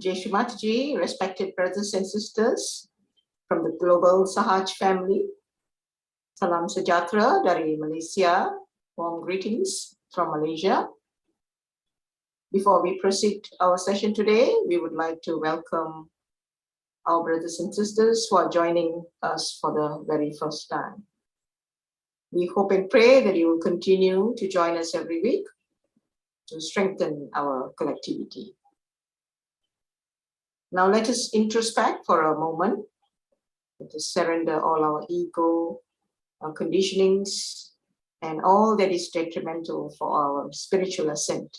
Jai Shri Mataji, respected brothers and sisters from the global Sahaj family. Salam Sejahtera dari Malaysia. Warm greetings from Malaysia. Before we proceed our session today, we would like to welcome our brothers and sisters who are joining us for the very first time. We hope and pray that you will continue to join us every week to strengthen our collectivity. Now let us introspect for a moment. Let us surrender all our ego, our conditionings, and all that is detrimental for our spiritual ascent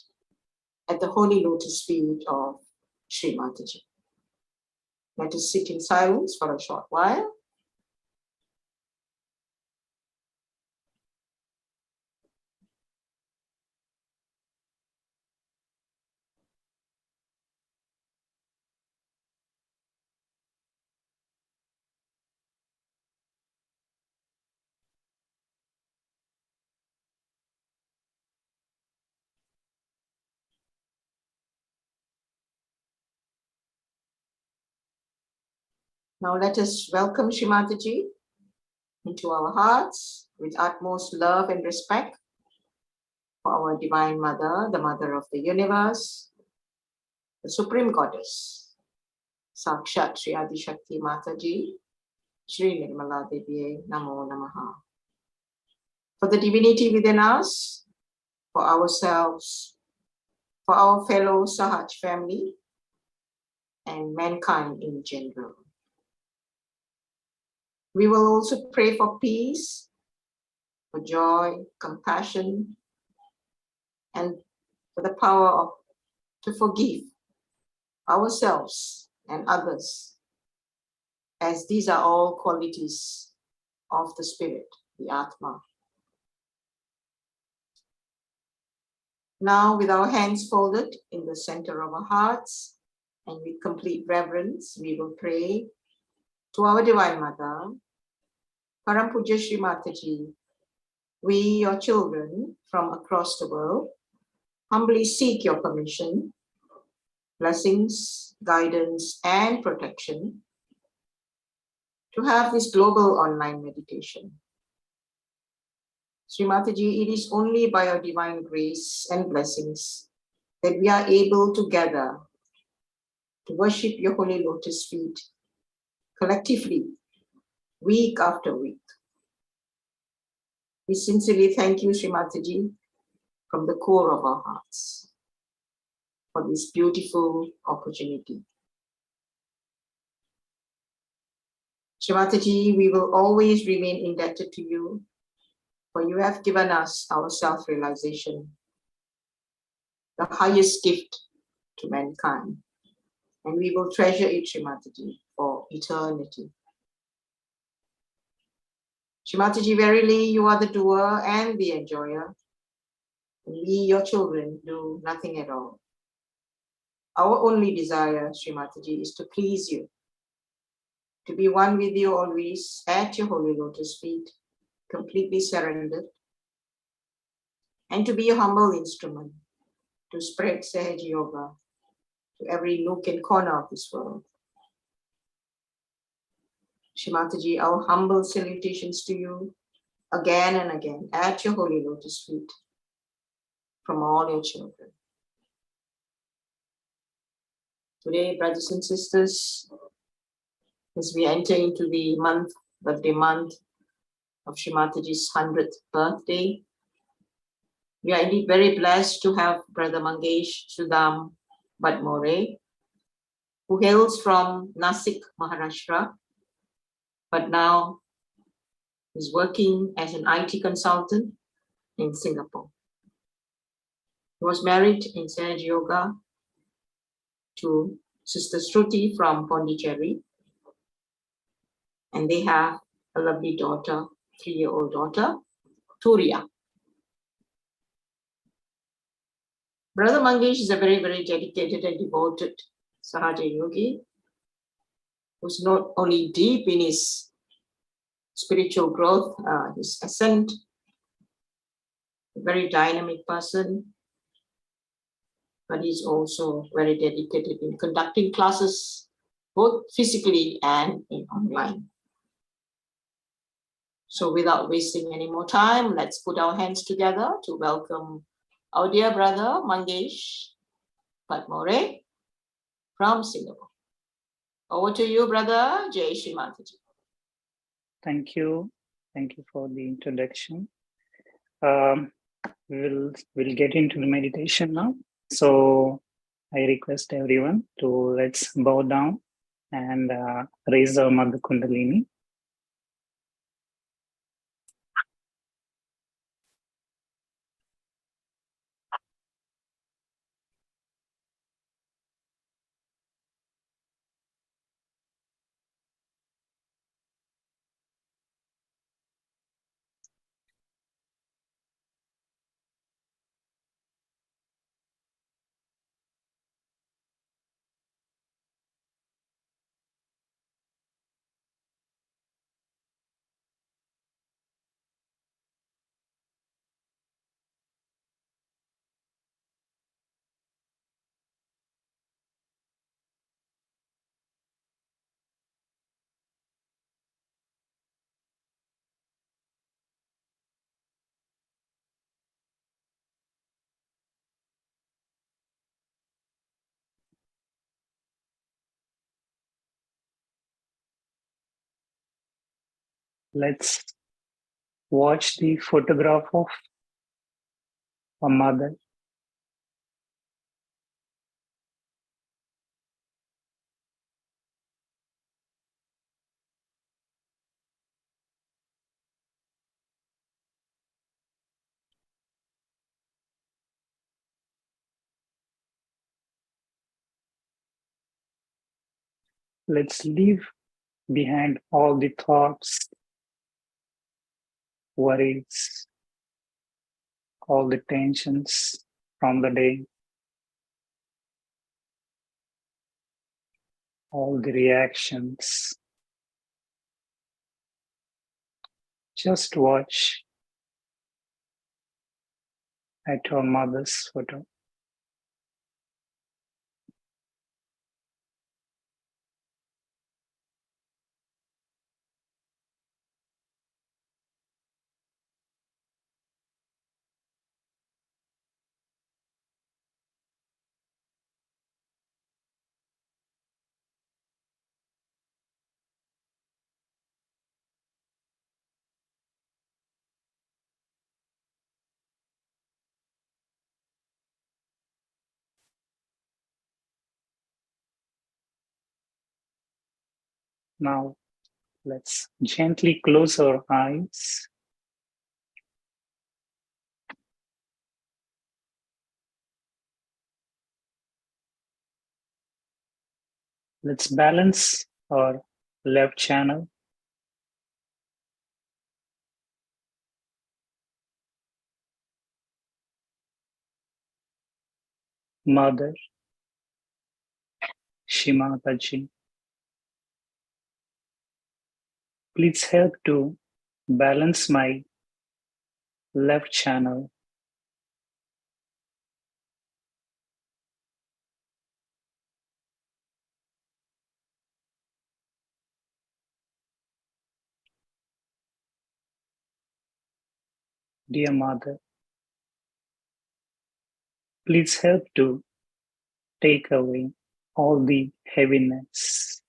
at the holy lotus feet of Shri Mataji. Let us sit in silence for a short while. Now let us welcome Shri Mataji into our hearts with utmost love and respect for our Divine Mother, the Mother of the Universe, the Supreme Goddess, Sakshat Shri Adi Shakti Mataji, Shri Nirmala Devi Namo Namaha. For the divinity within us, for ourselves, for our fellow Sahaj family, and mankind in general. We will also pray for peace, for joy, compassion, and for the power to forgive ourselves and others, as these are all qualities of the spirit, the Atma. Now, with our hands folded in the center of our hearts and with complete reverence, we will pray to our Divine Mother, Param Puja Shri Mataji. We, your children from across the world, humbly seek your permission, blessings, guidance, and protection to have this global online meditation. Shri Mataji, it is only by your divine grace and blessings that we are able to gather to worship your holy lotus feet collectively, week after week. We sincerely thank you, Shri Mataji, from the core of our hearts for this beautiful opportunity. Shri Mataji, we will always remain indebted to you, for you have given us our self-realization, the highest gift to mankind, and we will treasure it, Shri Mataji, for eternity. Shri Mataji, verily you are the doer and the enjoyer, and we, your children, do nothing at all. Our only desire, Shri Mataji, is to please you, to be one with you always at your holy lotus feet, completely surrendered, and to be a humble instrument to spread Sahaja Yoga to every nook and corner of this world. Shri Mataji, our humble salutations to you again and again at your holy lotus feet from all your children. Today, brothers and sisters, as we enter into the birthday month of Shri Mataji's 100th birthday, we are indeed very blessed to have Brother Mangesh Sudam Badmore, who hails from Nasik, Maharashtra, but now is working as an IT consultant in Singapore. He was married in Sahaja Yoga to Sister Shruti from Pondicherry, and they have a lovely daughter, 3-year-old daughter, Turiya. Brother Mangesh is a very, very dedicated and devoted Sahaja Yogi, who's not only deep in his spiritual growth, his ascent, a very dynamic person, but he's also very dedicated in conducting classes, both physically and in online. So without wasting any more time, let's put our hands together to welcome our dear brother Mangesh Patmore from Singapore. Over to you, brother Jai Shri Mataji. Thank you. Thank you for the introduction. We'll get into the meditation now. So I request everyone to let's bow down and raise our Mother Kundalini. Let's watch the photograph of a mother. Let's leave behind all the thoughts, worries, all the tensions from the day, all the reactions. Just watch at your mother's photo. Now, let's gently close our eyes. Let's balance our left channel. Mother Shri Mataji, please help to balance my left channel. Dear Mother, please help to take away all the heaviness,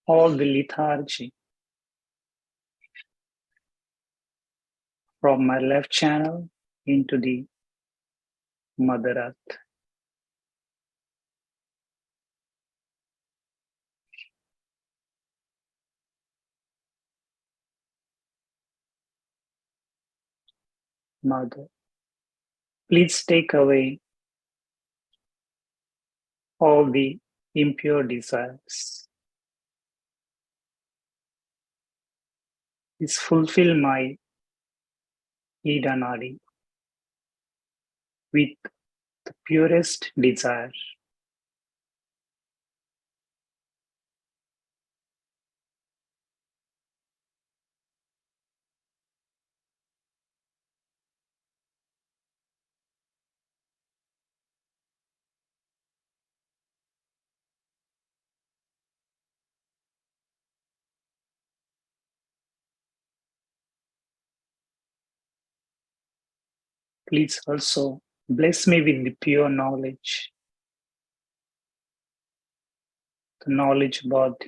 all the lethargy from my left channel into the Mother Earth. Mother, please take away all the impure desires. Please fulfill my Idanadi with the purest desire. Please also bless me with the pure knowledge, the knowledge about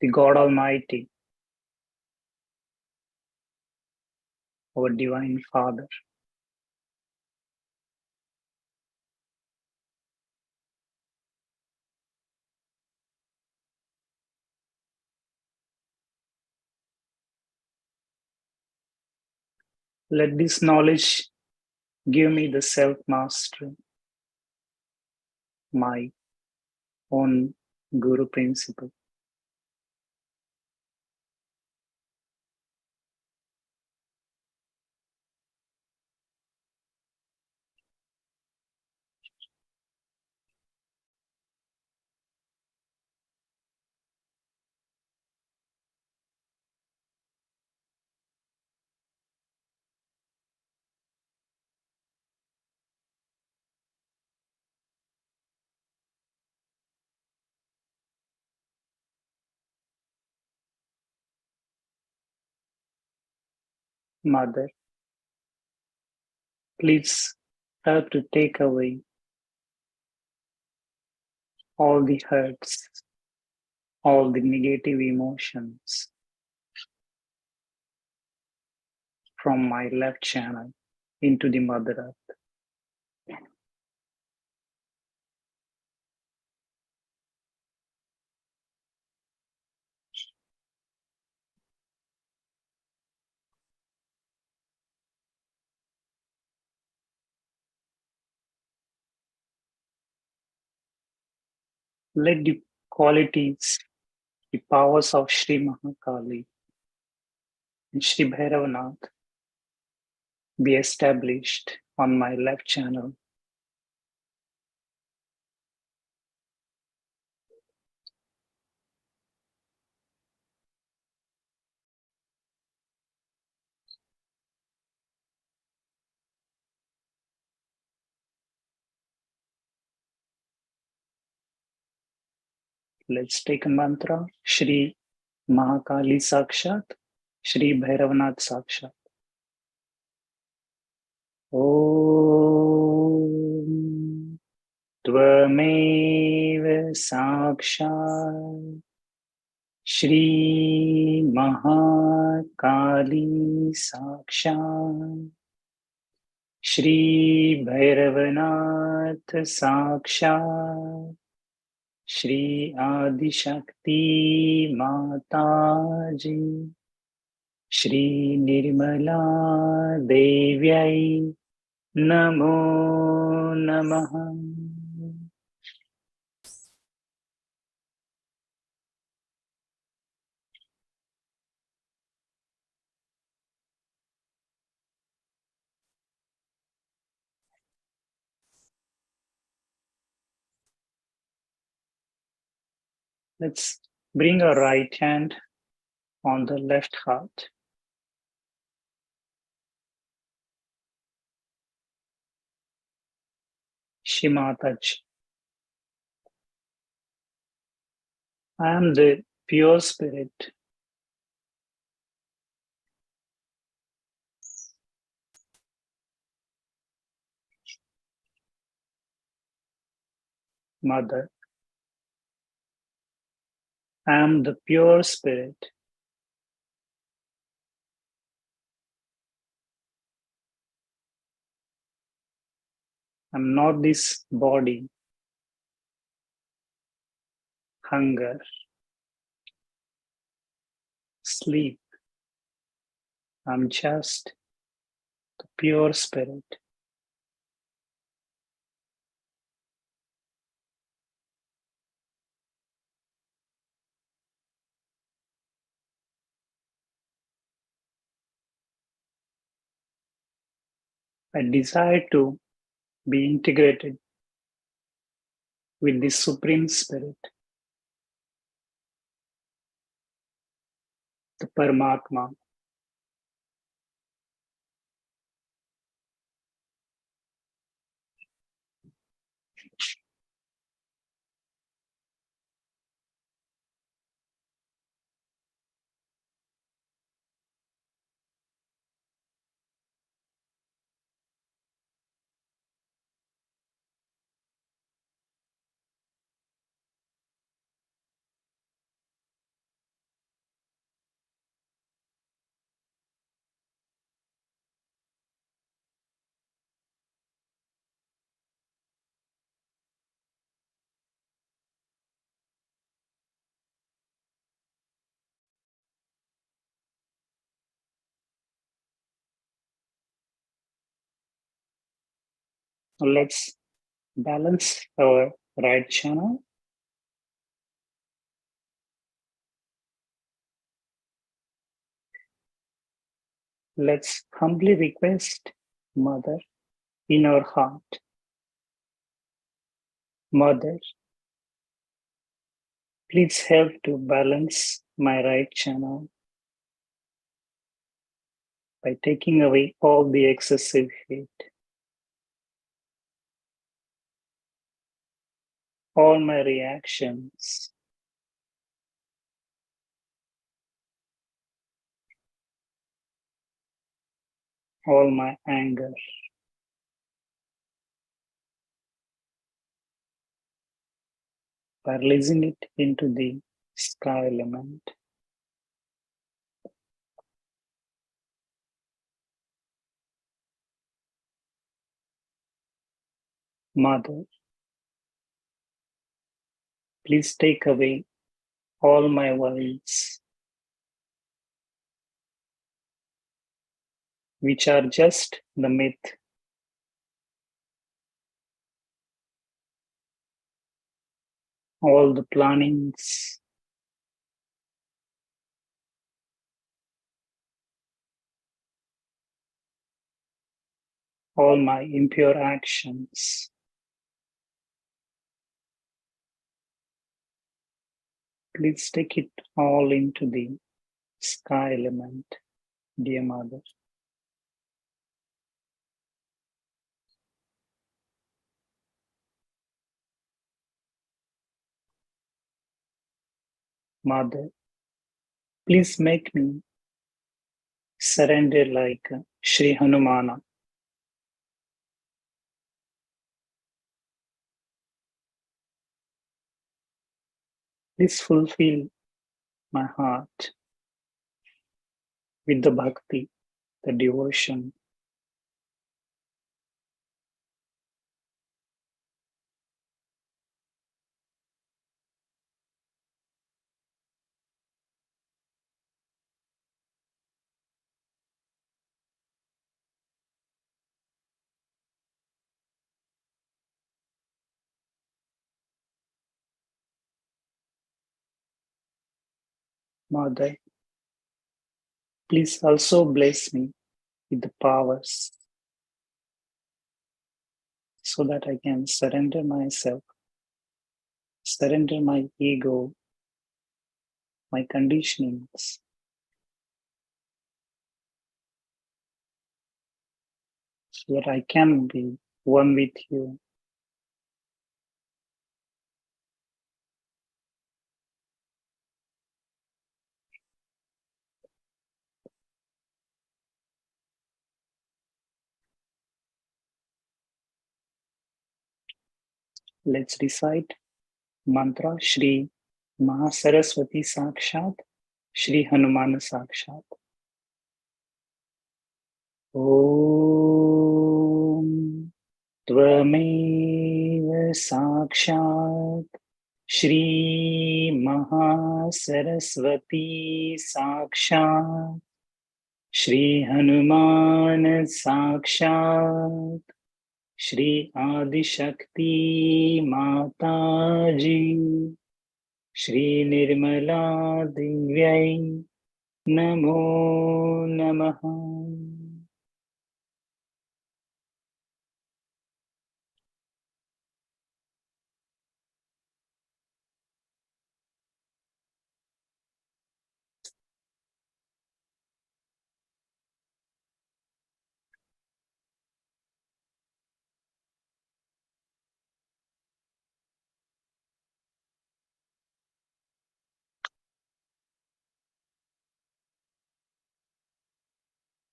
the God Almighty, our Divine Father. Let this knowledge give me the self-mastery, my own Guru principle. Mother, please help to take away all the hurts, all the negative emotions from my left channel into the Mother Earth. Let the qualities, the powers of Shri Mahakali and Shri Bhairavanath be established on my left channel. Let's take a mantra. Shri Mahakali Sakshat, Shri Bhairavanath Sakshat. Om Tvameva Sakshat Shri Mahakali Sakshat Shri Bhairavanath Sakshat Shri Adishakti Mataji Shri Nirmala Devyai Namo Namaha. Let's bring our right hand on the left heart. Shri Mataji, I am the pure spirit. Mother, I am the pure spirit. I'm not this body, hunger, sleep. I'm just the pure spirit. I desire to be integrated with the Supreme Spirit, the Paramatma. Let's balance our right channel. Let's humbly request Mother in our heart. Mother, please help to balance my right channel by taking away all the excessive hate, all my reactions, all my anger, by releasing it into the sky element. Mother, please take away all my worries, which are just the myth, all the plannings, all my impure actions. Please take it all into the sky element, dear Mother. Mother, please make me surrender like Sri Hanumana. Please fulfill my heart with the bhakti, the devotion. Mother, please also bless me with the powers so that I can surrender myself, surrender my ego, my conditionings, so that I can be one with you. Let's recite mantra Shri Mahasaraswati Sakshat, Shri Hanuman Sakshat. Om Tvameva Sakshat Shri Mahasaraswati Sakshat Shri Hanuman Sakshat Shri Adishakti Mataji Shri Nirmala Divyai Namo Namaha.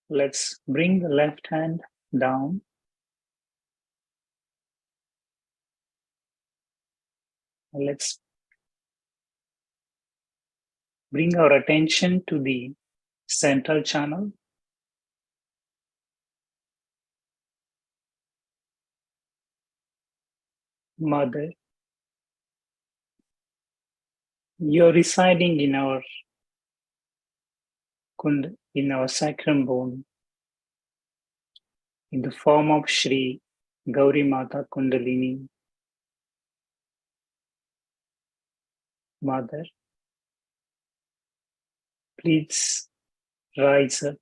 Let's bring the left hand down. Let's bring our attention to the central channel. Mother, you're residing in our kund, in our sacrum bone, in the form of Shri Gauri Mata Kundalini, Mother, please rise up,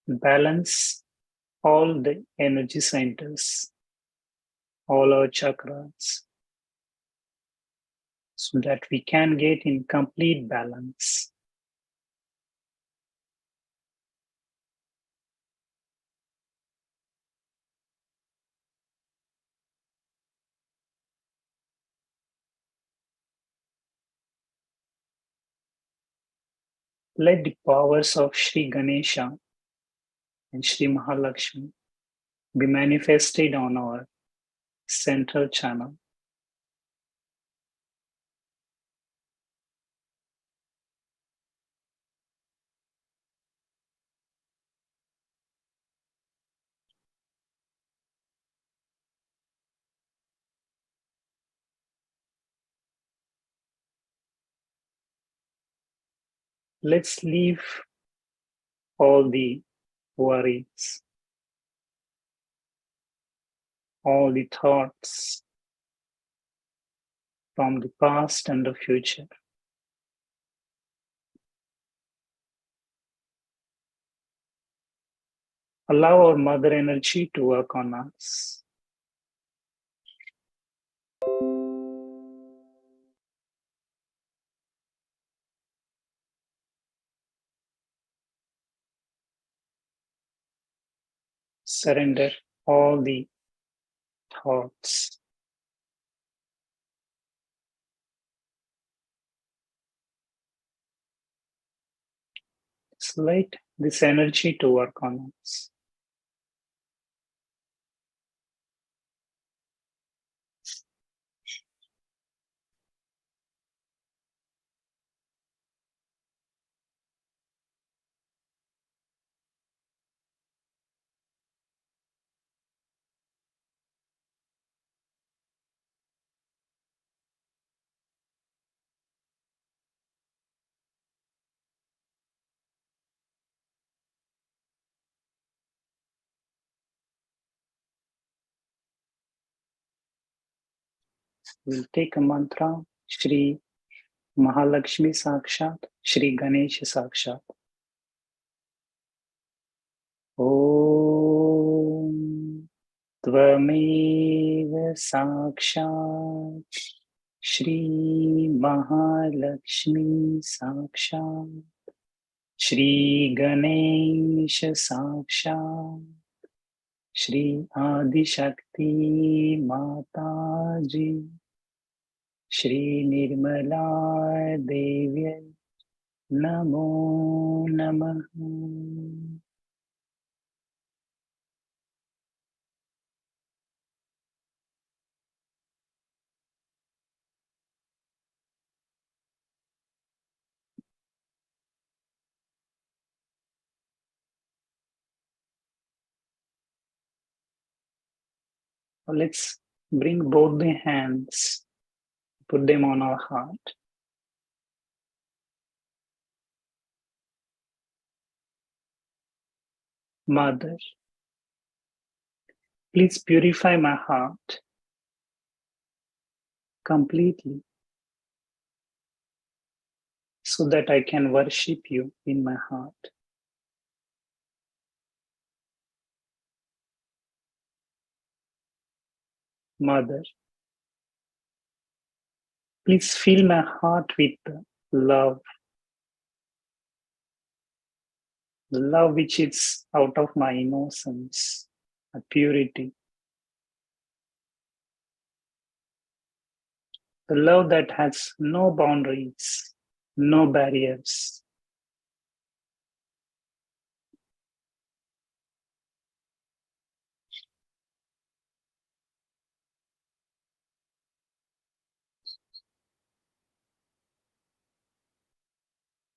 balance all the energy centers, all our chakras, so that we can get in complete balance. Let the powers of Sri Ganesha and Sri Mahalakshmi be manifested on our central channel. Let's leave all the worries, all the thoughts from the past and the future. Allow our mother energy to work on us. Surrender all the thoughts. Just let this energy to work on us. We'll take a mantra, Shri Mahalakshmi Sakshat, Shri Ganesh Sakshat. Om Tvameva Sakshat, Shri Mahalakshmi Sakshat, Shri Ganesh Sakshat, Shri Adi Shakti Mataji, Shri Nirmala Devi Namo Namaha. Let's bring both the hands, put them on our heart. Mother, please purify my heart completely so that I can worship you in my heart. Mother, please fill my heart with love, the love which is out of my innocence, a purity, the love that has no boundaries, no barriers.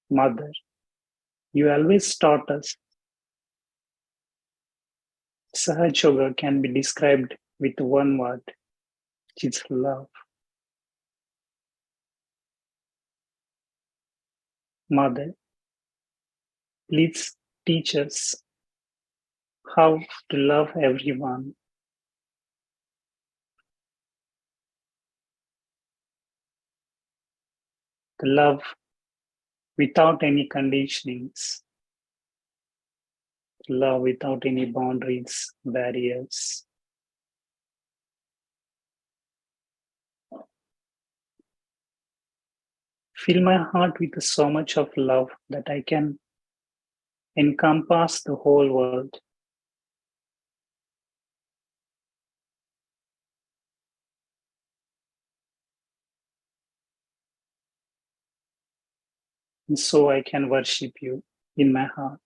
Mother, you always taught us Sahaja Yoga can be described with one word, which is love. Mother, please teach us how to love everyone, to love without any conditionings, to love without any boundaries, barriers. Fill my heart with so much of love that I can encompass the whole world. And so I can worship you in my heart.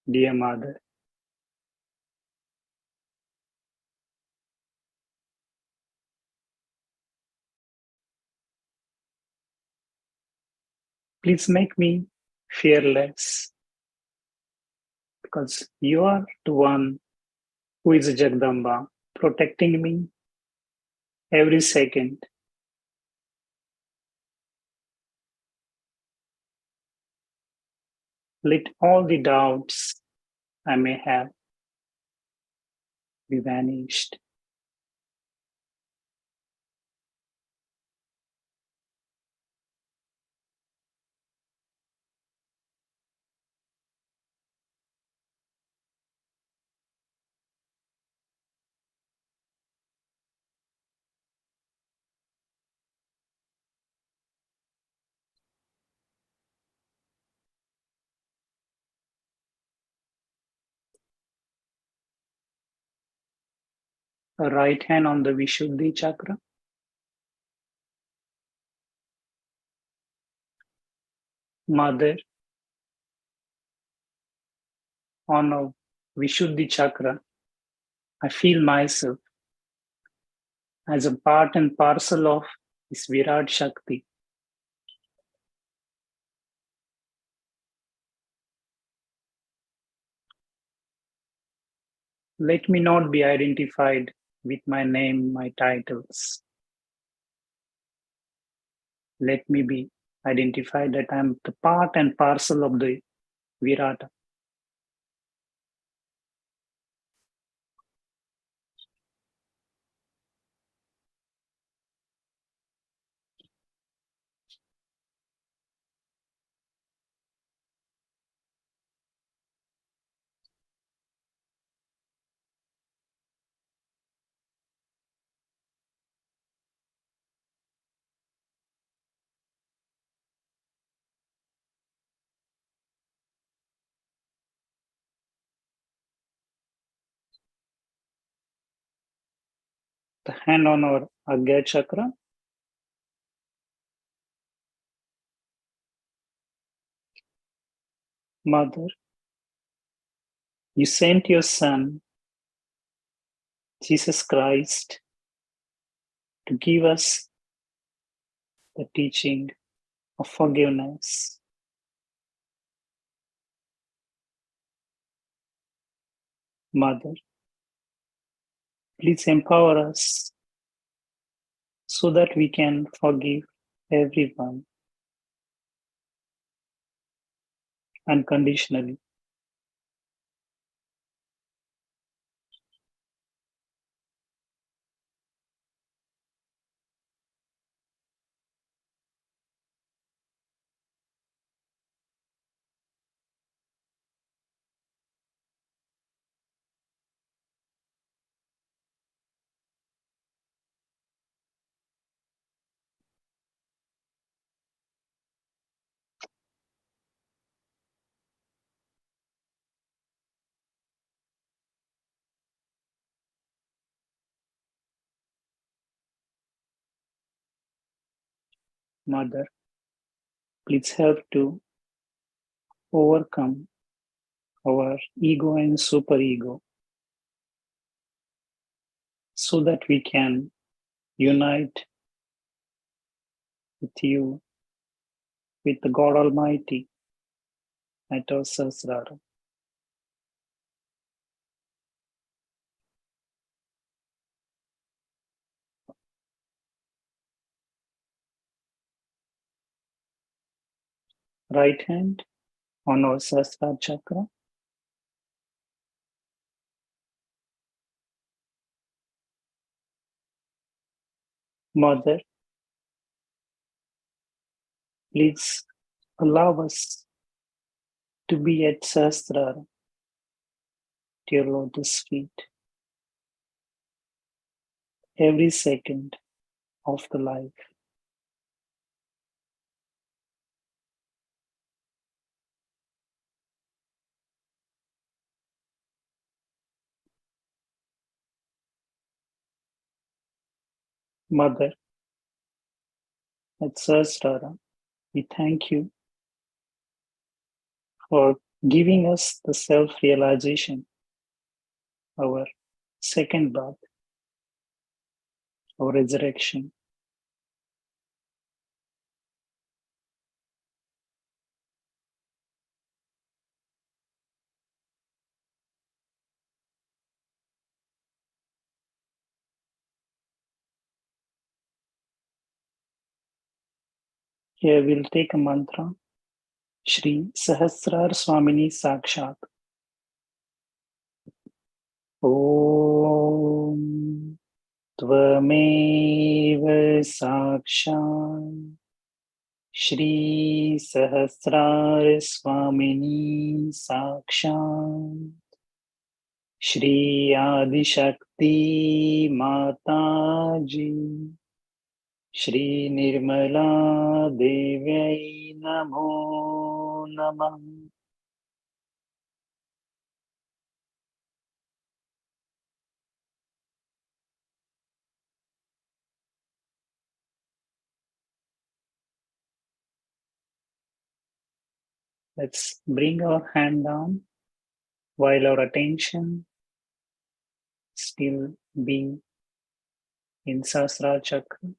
Dear Mother, please make me fearless, because you are the one who is Jagdamba, protecting me every second. Let all the doubts I may have be vanished. A right hand on the Vishuddhi chakra. Mother, on a Vishuddhi chakra, I feel myself as a part and parcel of this Virat Shakti. Let me not be identified with my name, my titles. Let me be identified that I am the part and parcel of the Virata. The hand on our Agya chakra. Mother, you sent your Son, Jesus Christ, to give us the teaching of forgiveness. Mother, please empower us so that we can forgive everyone unconditionally. Mother, please help to overcome our ego and superego so that we can unite with you, with the God Almighty at our Sahasrara. Right hand on our Sahasrara chakra. Mother, please allow us to be at Sahasrara, to your lotus feet, every second of the life. Mother, at Sahasrara, we thank you for giving us the self-realization, our second birth, our resurrection. Here we'll take a mantra, Shri Sahasrar Swamini Sakshat. Om Tvameva Sakshat Shri Sahasrar Swamini Sakshat Shri Adi Shakti Mataji Shri Nirmala Devyai Namo Namah. Let's bring our hand down while our attention still be in Sahasrara Chakra.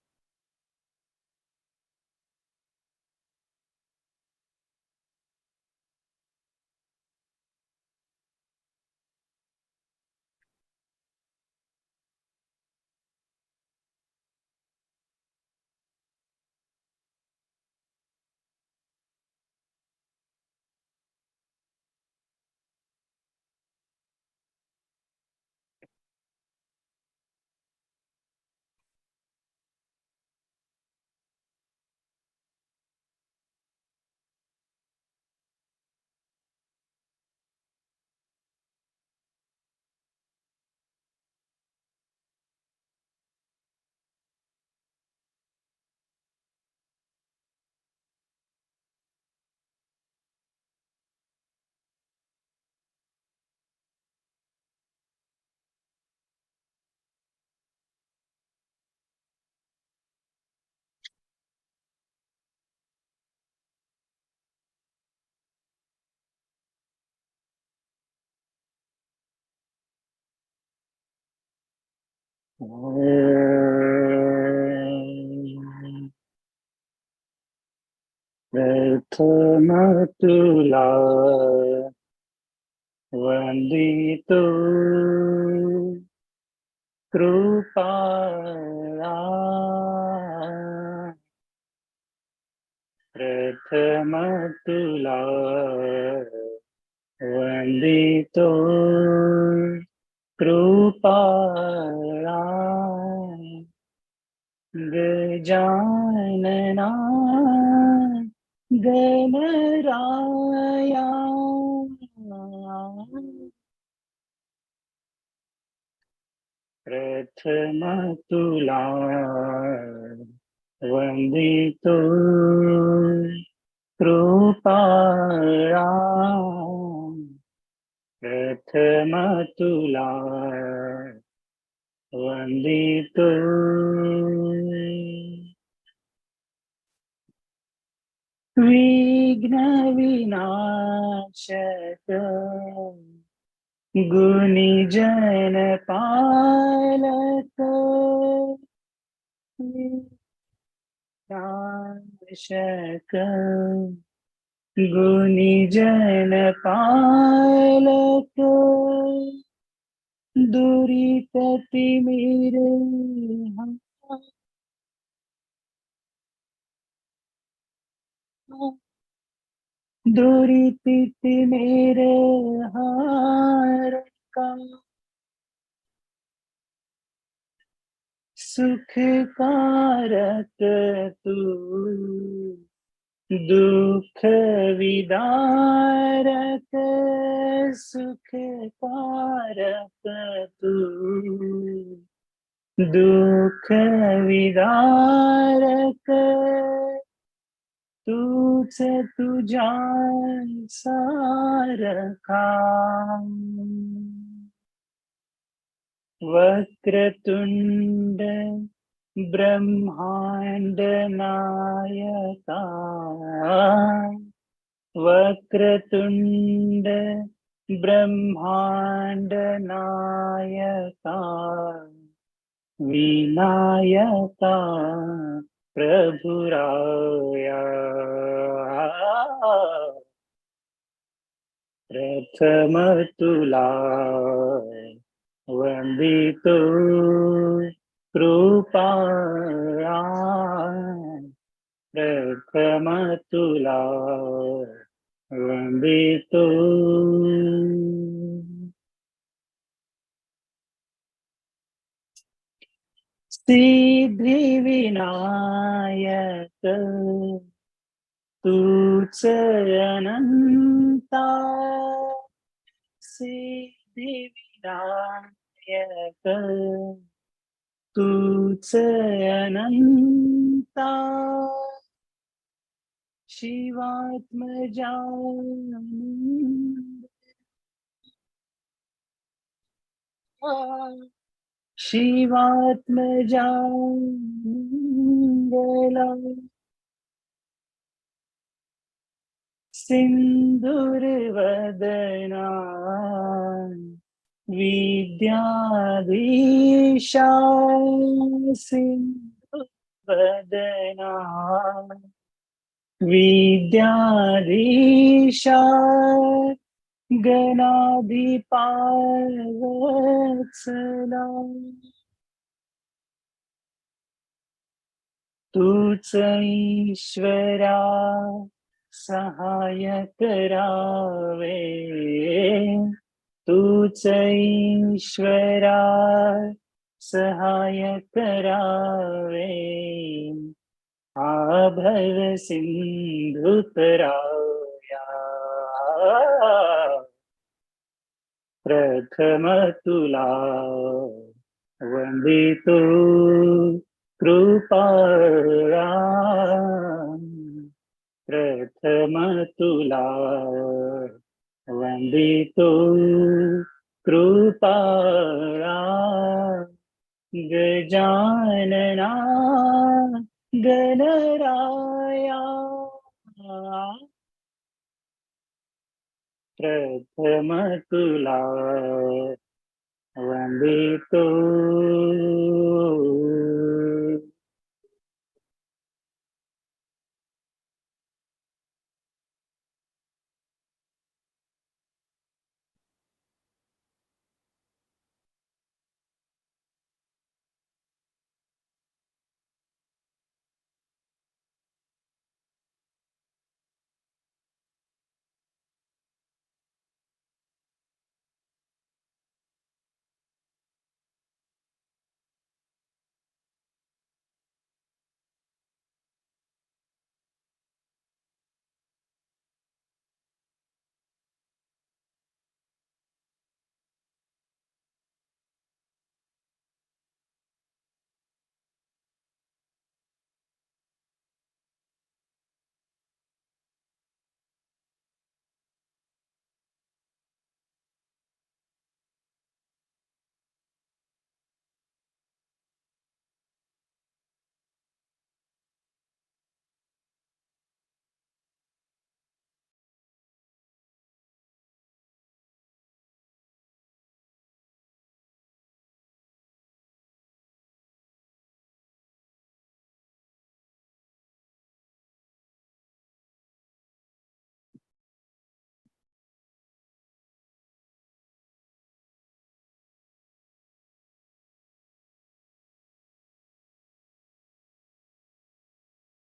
Prathamatula Vanditu Krupala Prathamatula Vanditu Krupala Gajanana Ganaraya Prathamatula Vanditu Krupala Prathamatula Vanditu Vigna Vinashaka Gunijana Palaka Vinashaka Gunijana Palaka Duritati Mere Duritati Mere Har Ka सुखकारक तू, दुख विदारक सुखकारक तू, दुख विदारक तूच तुझ्या सारखा, वक्रतुंड ब्रह्मांड नायका, वक्रतुंड ब्रह्मांड नायका, विनायका प्रभुराया, प्रथम तुला वंदितो कृपाळा, प्रथम तुला वंदितो. सिद्धिविनायक तूच अनंता, सिद्धिविनायक तूच अनंता, शिवात्मजानंद, शिवात्मजानंदला, सिंधुर्वदना विद्याधीशा, सिंधुर्वदना विद्याधीशा, गणाधिपावत्सला, तूच ईश्वरा सहाय करावे, तूच ईश्वरा सहाय करावे, आभव सिंधु तराया, प्रथम तुला वंदितो कृपाळा, प्रथम तुला वंदितो कृपाळा, गजानना गणराया, प्रथम तुला वंदितो.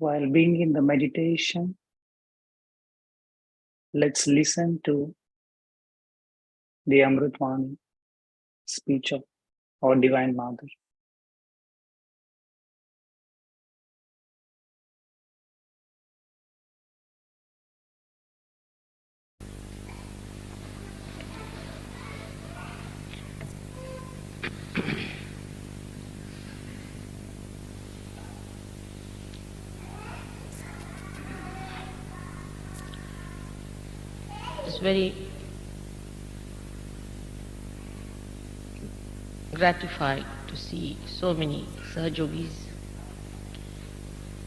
While being in the meditation, let's listen to the Amritwani speech of our Divine Mother. very gratified to see so many Sahaja Yogis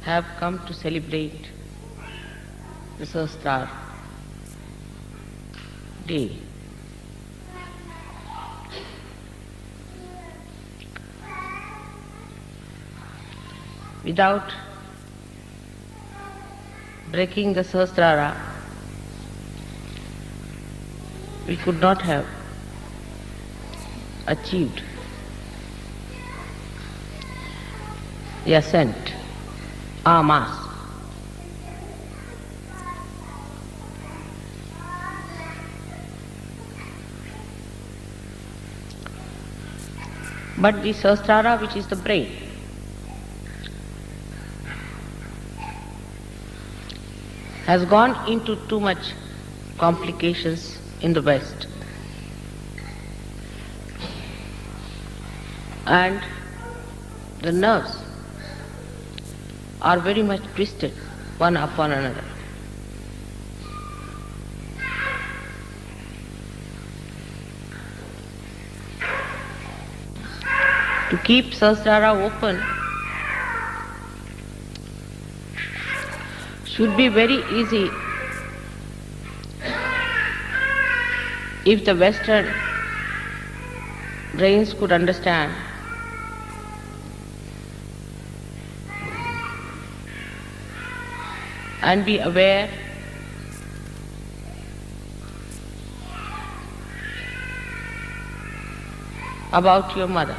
have come to celebrate the Sahasrar day. Without breaking the Sahasrara, we could not have achieved the ascent, en masse. But the Sahasrara, which is the brain, has gone into too much complications in the West. And the nerves are very much twisted one upon another. To keep Sahasrara open should be very easy if the Western brains could understand and be aware about your mother.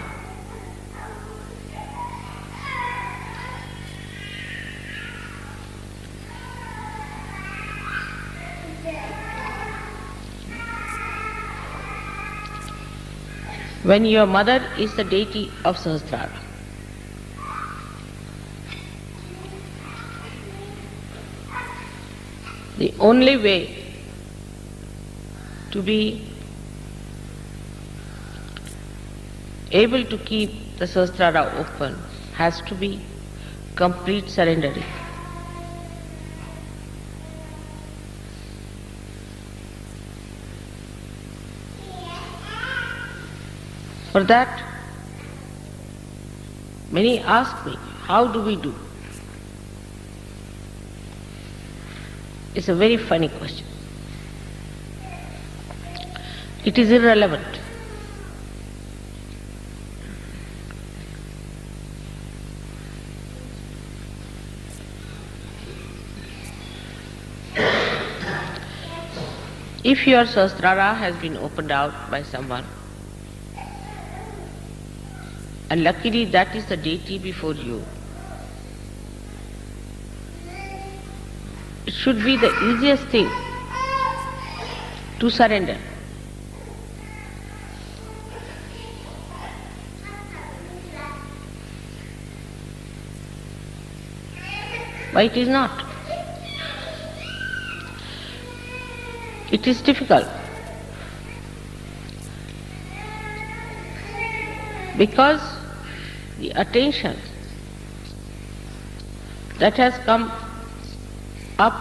When your mother is the deity of Sahasrara, the only way to be able to keep the Sahasrara open has to be complete surrendering. For that, many ask me, how do we do? It's a very funny question. It is irrelevant. If your Sahasrara has been opened out by someone, and luckily that is the deity before you, it should be the easiest thing to surrender. But it is not. It is difficult. Because the attention that has come up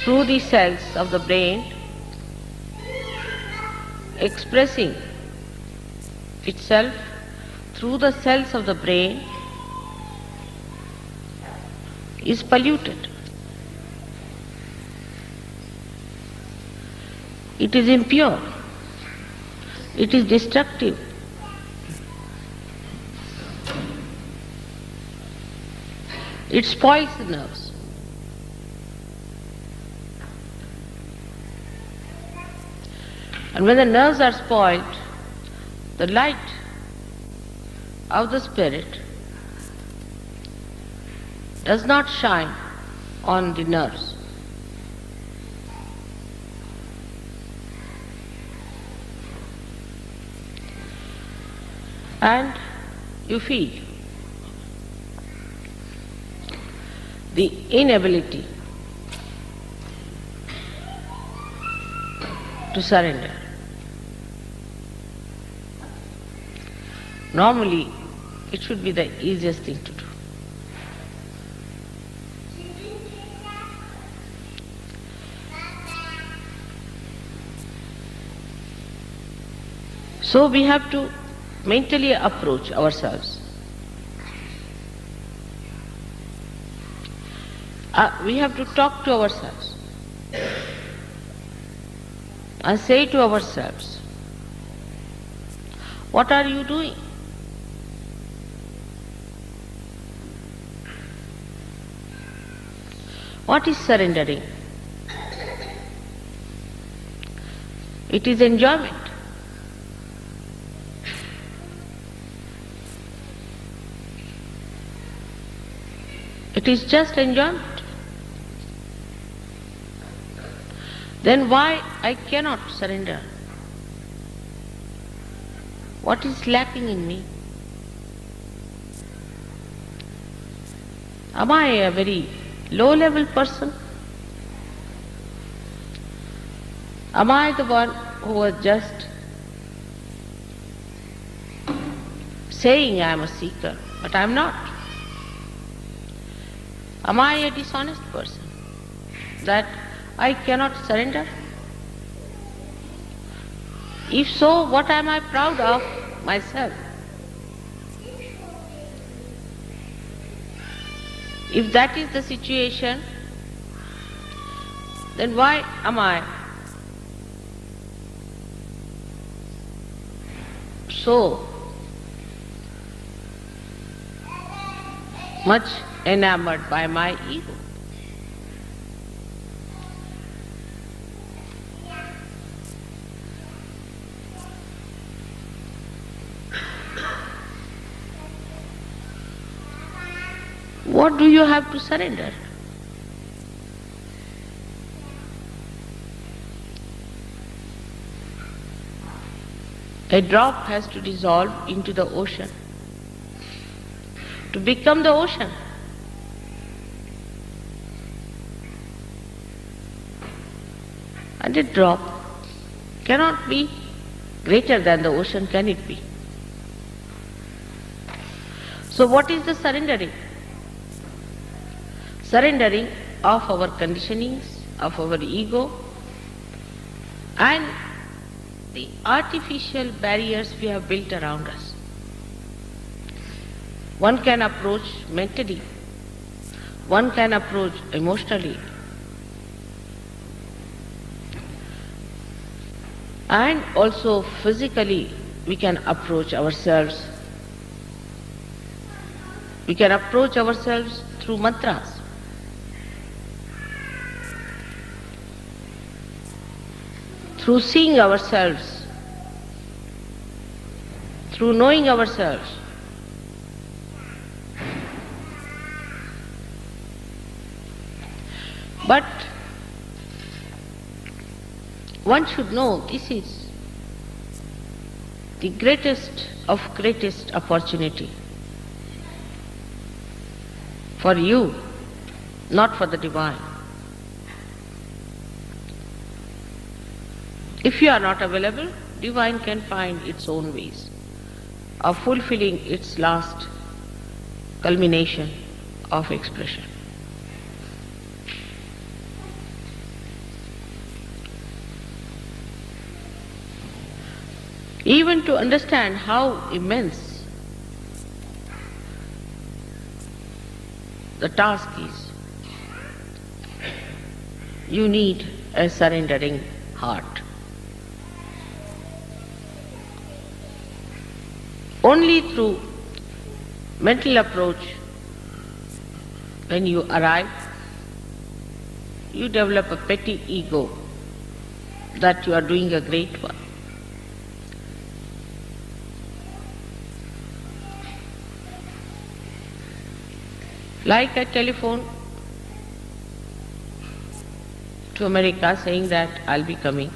through the cells of the brain, expressing itself through the cells of the brain, is polluted. It is impure. It is destructive. It spoils the nerves. And when the nerves are spoiled, the light of the spirit does not shine on the nerves. And you feel the inability to surrender. Normally, it should be the easiest thing to do. So we have to mentally approach ourselves. We have to talk to ourselves and say to ourselves, what are you doing? What is surrendering? It is enjoyment. It is just enjoyment. Then why I cannot surrender? What is lacking in me? Am I a very low-level person? Am I the one who was just saying I am a seeker, but I am not? Am I a dishonest person that I cannot surrender? If so, what am I proud of myself? If that is the situation, then why am I so much enamored by my ego? What do you have to surrender? A drop has to dissolve into the ocean to become the ocean. And a drop cannot be greater than the ocean, can it be? So what is the surrendering? Surrendering of our conditionings, of our ego, and the artificial barriers we have built around us. One can approach mentally, one can approach emotionally, and also physically we can approach ourselves. We can approach ourselves through mantras. Through seeing ourselves, through knowing ourselves. But one should know this is the greatest of greatest opportunity for you, not for the divine. If you are not available, divine can find its own ways of fulfilling its last culmination of expression. Even to understand how immense the task is, you need a surrendering heart. Only through mental approach, when you arrive, you develop a petty ego that you are doing a great work. Like I telephone to America saying that I'll be coming.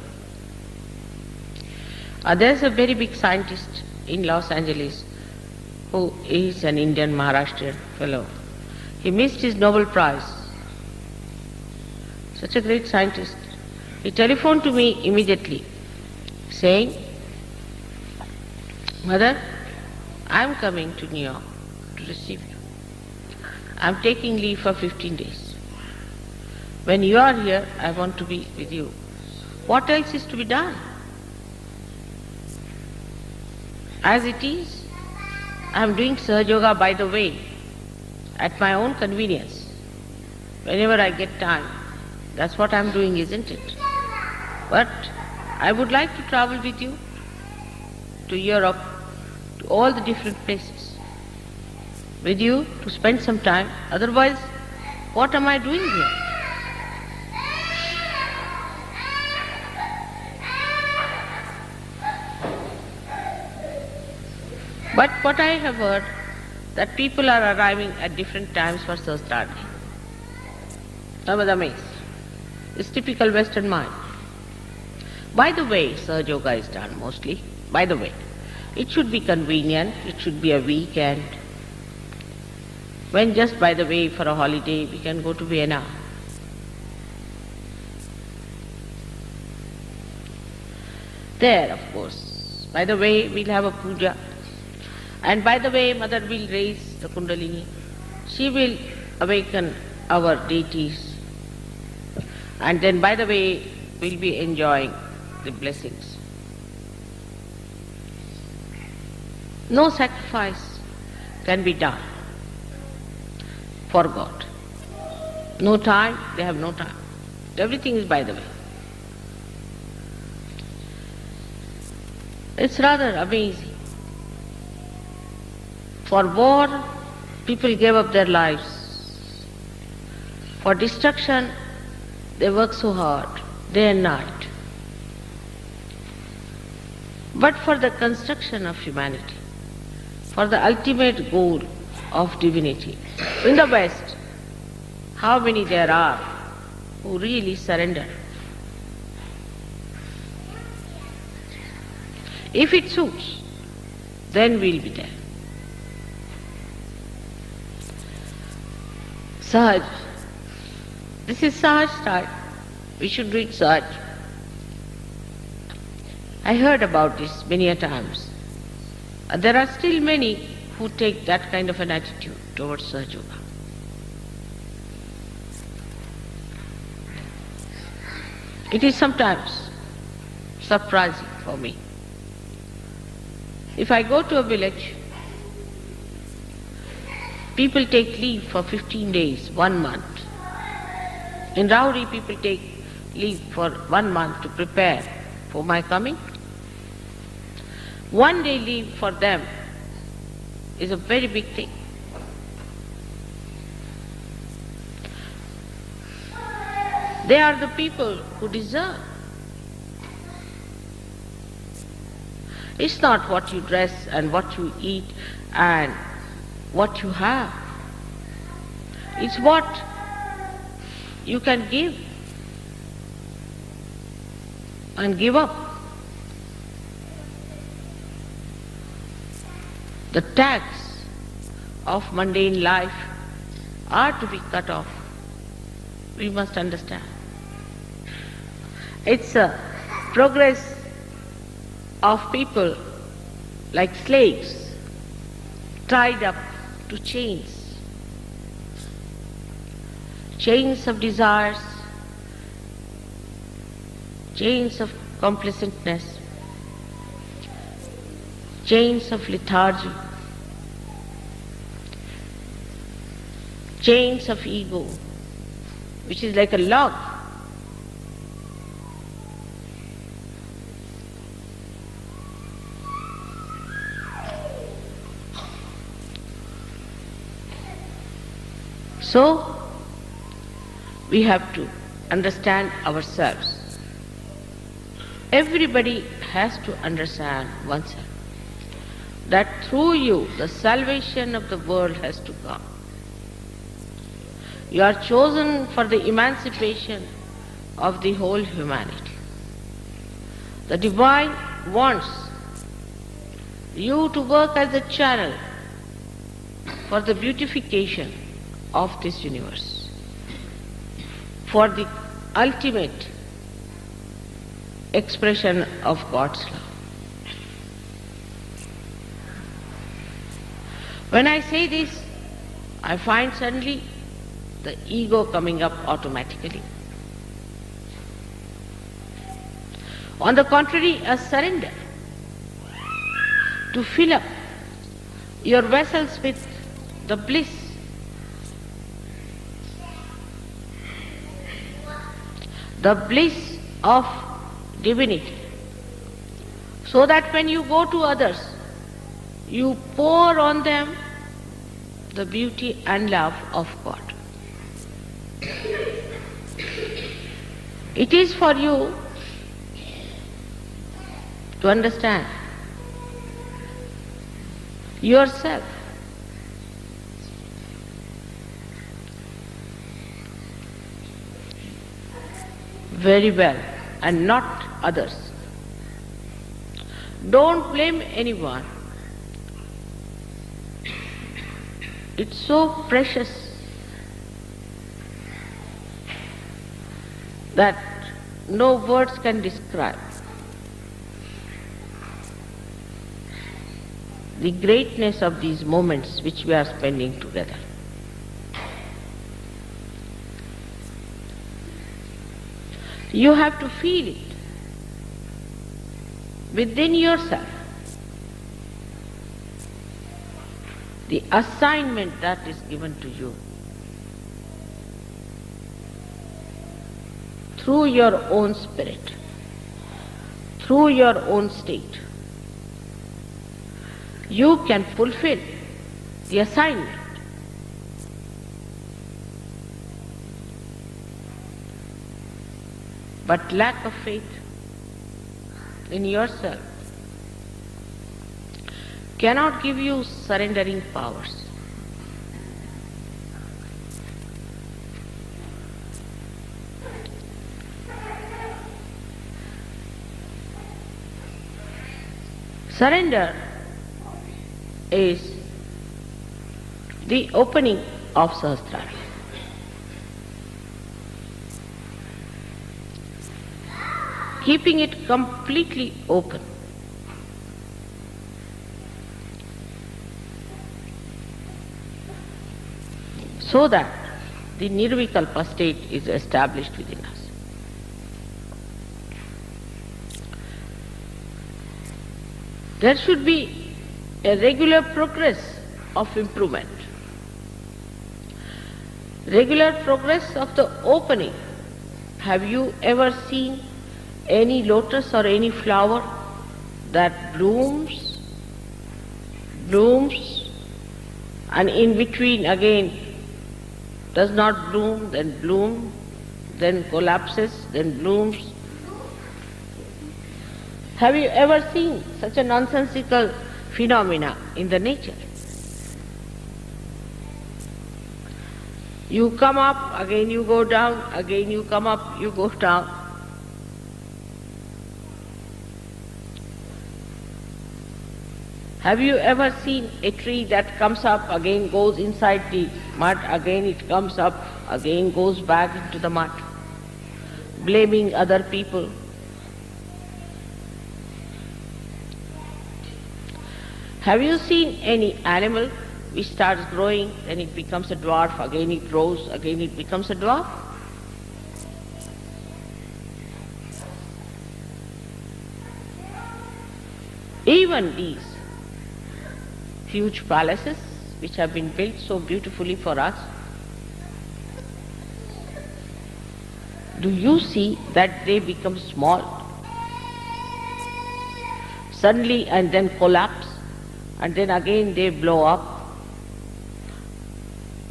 There's a very big scientist in Los Angeles who is an Indian Maharashtrian fellow. He missed his Nobel Prize. Such a great scientist. He telephoned to me immediately saying, Mother, I'm coming to New York to receive you. I'm taking leave for 15 days. When you are here, I want to be with you. What else is to be done? As it is, I am doing Sahaja Yoga by the way, at my own convenience. Whenever I get time, that's what I am doing, isn't it? But I would like to travel with you to Europe, to all the different places, with you to spend some time. Otherwise, what am I doing here? But what I have heard, that people are arriving at different times for Sahasrarthi. I'm amazed. It's typical Western mind. By the way, Sahaja Yoga is done mostly. By the way, it should be convenient, it should be a weekend. When just by the way for a holiday we can go to Vienna. There, of course, by the way we'll have a puja. And by the way, Mother will raise the Kundalini. She will awaken our deities. And then by the way, we'll be enjoying the blessings. No sacrifice can be done for God. No time, they have no time. Everything is by the way. It's rather amazing. For war, people gave up their lives. For destruction, they work so hard, day and night. But for the construction of humanity, for the ultimate goal of divinity, in the West, how many there are who really surrender? If it suits, then we'll be there. Sahaj. This is Sahaj style. We should do it Sahaj. I heard about this many a times. There are still many who take that kind of an attitude towards Sahaja Yoga. It is sometimes surprising for me. If I go to a village, people take leave for 15 days, 1 month. In Rauri, people take leave for 1 month to prepare for my coming. 1 day leave for them is a very big thing. They are the people who deserve. It's not what you dress and what you eat and what you have. It's what you can give and give up. The tags of mundane life are to be cut off. We must understand. It's a progress of people like slaves tied up to chains. Chains of desires, chains of complacentness, chains of lethargy, chains of ego, which is like a log. So, we have to understand ourselves. Everybody has to understand oneself, that through you the salvation of the world has to come. You are chosen for the emancipation of the whole humanity. The Divine wants you to work as a channel for the beautification of this universe, for the ultimate expression of God's love. When I say this, I find suddenly the ego coming up automatically. On the contrary, a surrender. to fill up your vessels with the bliss, the bliss of divinity, so that when you go to others, you pour on them the beauty and love of God. It is for you to understand yourself. Very well, and not others. Don't blame anyone. It's so precious that no words can describe the greatness of these moments which we are spending together. You have to feel it within yourself, the assignment that is given to you through your own spirit, through your own state. You can fulfill the assignment. But lack of faith in yourself cannot give you surrendering powers. Surrender is the opening of Sahasrara. Keeping it completely open. So that the Nirvikalpa state is established within us. There should be a regular progress of improvement, regular progress of the opening. Have you ever seen any lotus or any flower that blooms, and in between again does not bloom, then collapses, then blooms? Have you ever seen such a nonsensical phenomena in the nature? You come up, again you go down, again you come up, you go down. Have you ever seen a tree that comes up, again goes inside the mud, again it comes up, again goes back into the mud, blaming other people? Have you seen any animal which starts growing, then it becomes a dwarf, again it grows, again it becomes a dwarf? Even these huge palaces which have been built so beautifully for us, do you see that they become small suddenly and then collapse, and then again they blow up?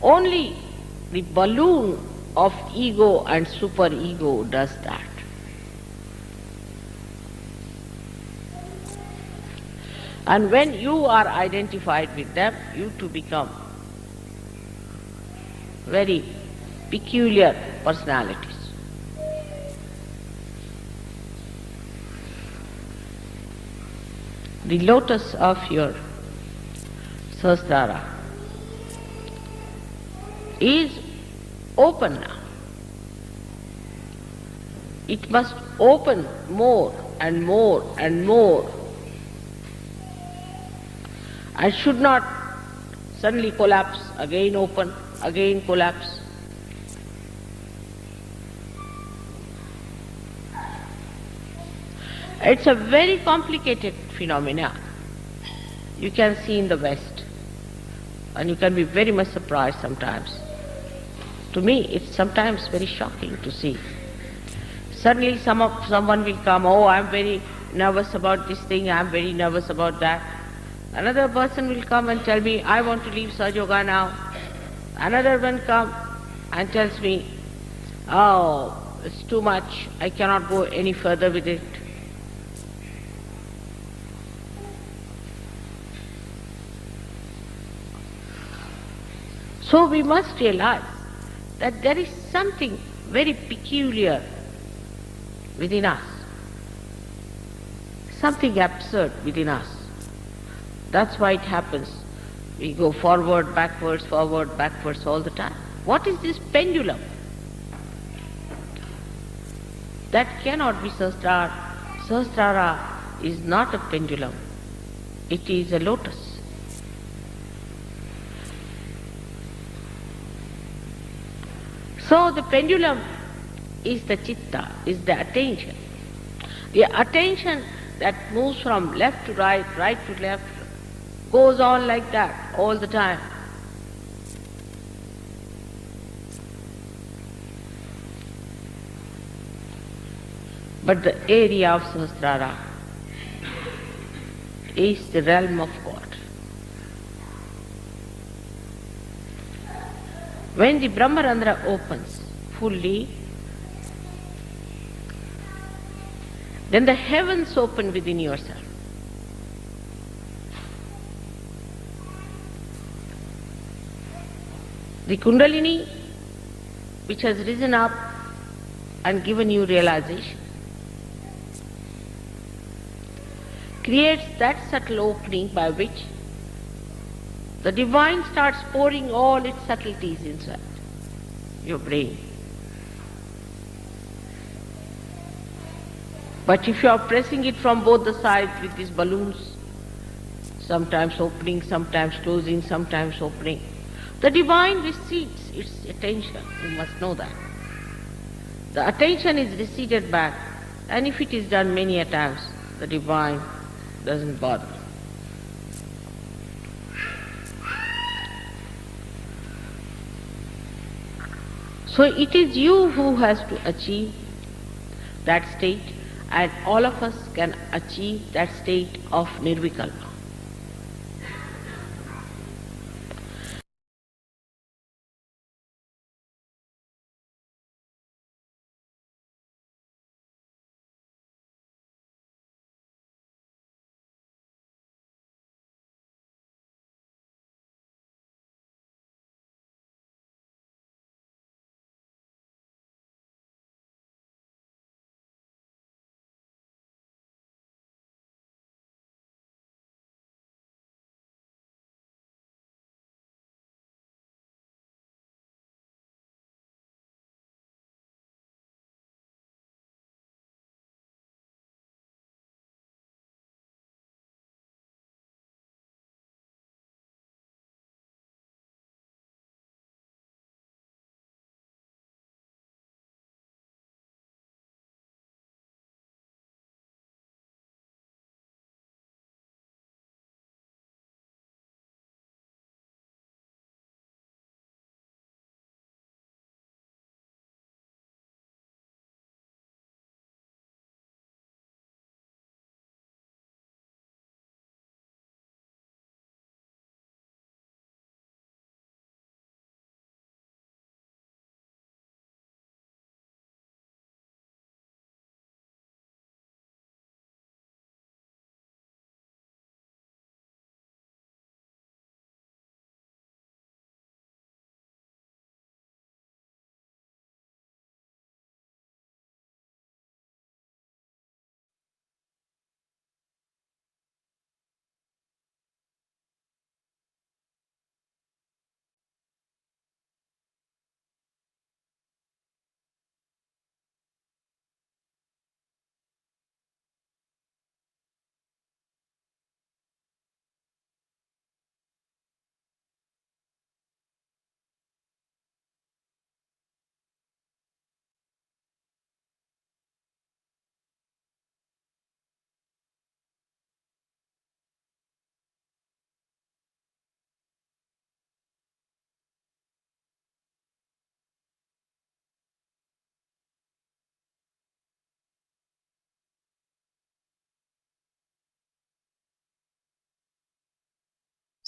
Only the balloon of ego and superego does that. And when you are identified with them, you too become very peculiar personalities. The lotus of your Sahasrara is open now. It must open more and more and more, and should not suddenly collapse, again open, again collapse. It's a very complicated phenomena. you can see in the West. And you can be very much surprised sometimes. To me, it's sometimes very shocking to see. Suddenly someone will come, oh, I'm very nervous about this thing, I'm very nervous about that. Another person will come and tell me, I want to leave Sahaja Yoga now. Another one come and tells me, oh, it's too much, I cannot go any further with it. So we must realize that there is something very peculiar within us, something absurd within us. That's why it happens. We go forward, backwards all the time. What is this pendulum? That cannot be Sahasrara. Sahasrara is not a pendulum. It is a lotus. So the pendulum is the chitta, is the attention. The attention that moves from left to right, right to left, goes on like that all the time. But the area of Sahasrara is the realm of God. When the Brahmarandra opens fully, then the heavens open within yourself. The Kundalini, which has risen up and given you realization, creates that subtle opening by which the divine starts pouring all its subtleties inside your brain. But if you are pressing it from both the sides with these balloons, sometimes opening, sometimes closing, sometimes opening, the divine recedes its attention. You must know that. The attention is receded back, and if it is done many a times, the divine doesn't bother. So it is you who has to achieve that state, and all of us can achieve that state of nirvikalpa.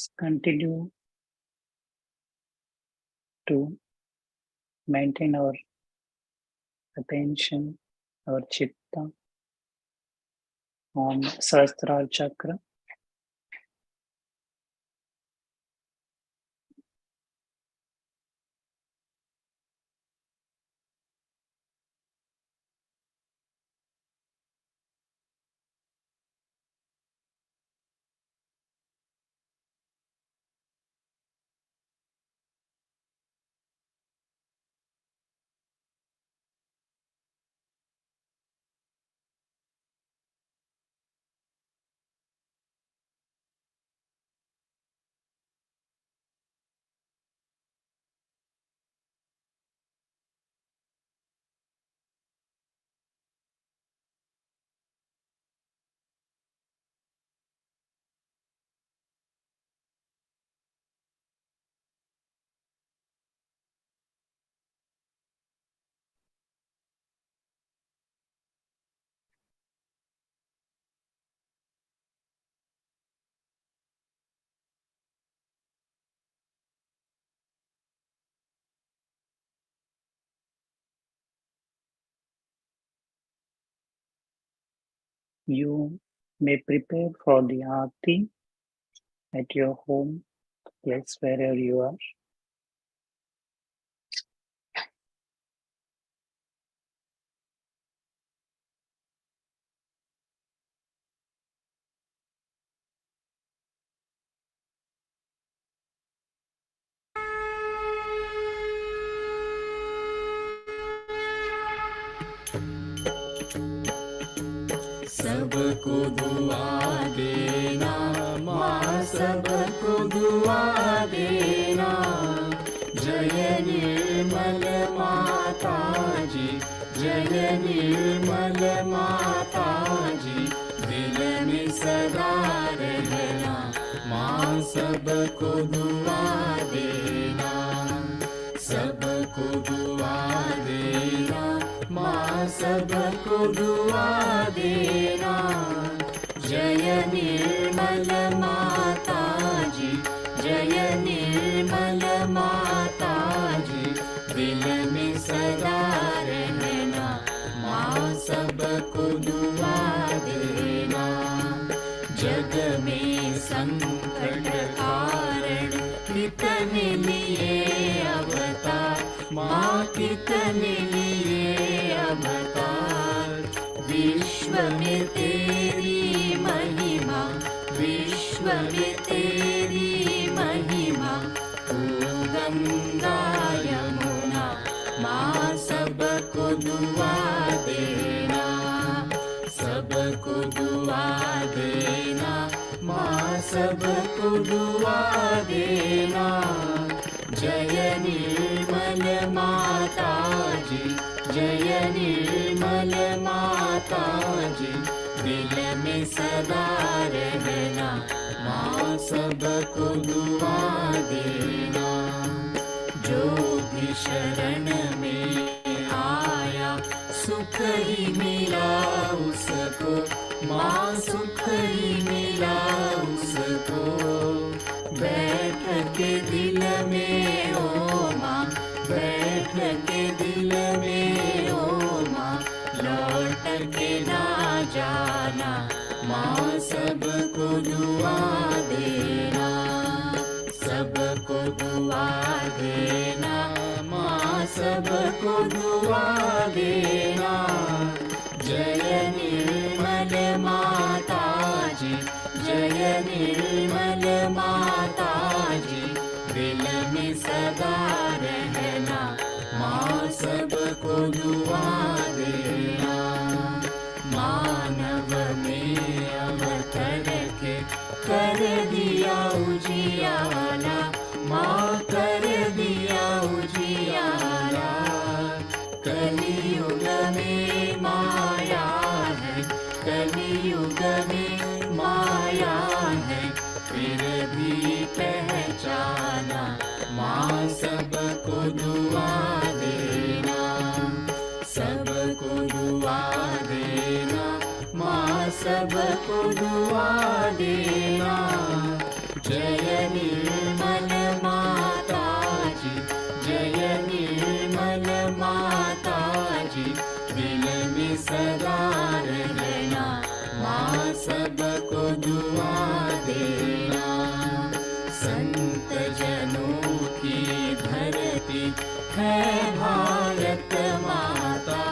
continue to maintain our attention, our chitta on Sahasrara chakra. You may prepare for the Aarti at your home, place wherever you are. सबको दुआ देना माँ, सबको दुआ देना। जय निर्मल माता जी, जय निर्मल माता जी। दिल में सदा रहना माँ, सबको दुआ देना। सबको दुआ देना माँ, सबको दुआ देना। जय निर्मल माता जी, जय निर्मल माता जी। दिल में सदा रहना माँ, सबको दुआ देना। जग में संकट कारण कितने लिए अवतार माँ, कितने लिए अवतार। विश्व में तेरी महिमा, विश्व में तेरी महिमा। तू गंगा यमुना माँ, सबको दुआ देना। सबको दुआ देना माँ, सबको दुआ देना। जय निर्मल माता जी, जय निर्मल माता जी। दिल में सदा रहना माँ, सबको दुआ देना। जो भी शरण में आया सुख ही मिला उसको माँ, सुख ही मिला उसको। बैठ के दिल में ओ माँ, बैठ के दिल में ओ माँ। लौट के ना जाना माँ, सबको दुआ देना। सबको दुआ देना माँ, सबको दुआ देना। जय निर्मल माता जी, जय निर्मल माता जी। दिल में सदा रहना माँ, सबको दुआ देना। मानव में अवतर के कर दिया उजियारा माँ, कर दिया उजियारा। कलियुग में माया है, कलियुग में माया है। फिर भी पहचाना माँ, सबको दुआ देना। सबको दुआ देना माँ, सबको दुआ देना। जय निर्मल माताजी, जय निर्मल माताजी, दिल में सदा रहना, माँ सबको दुआ देना। संत जनों की धरती है भारत माता,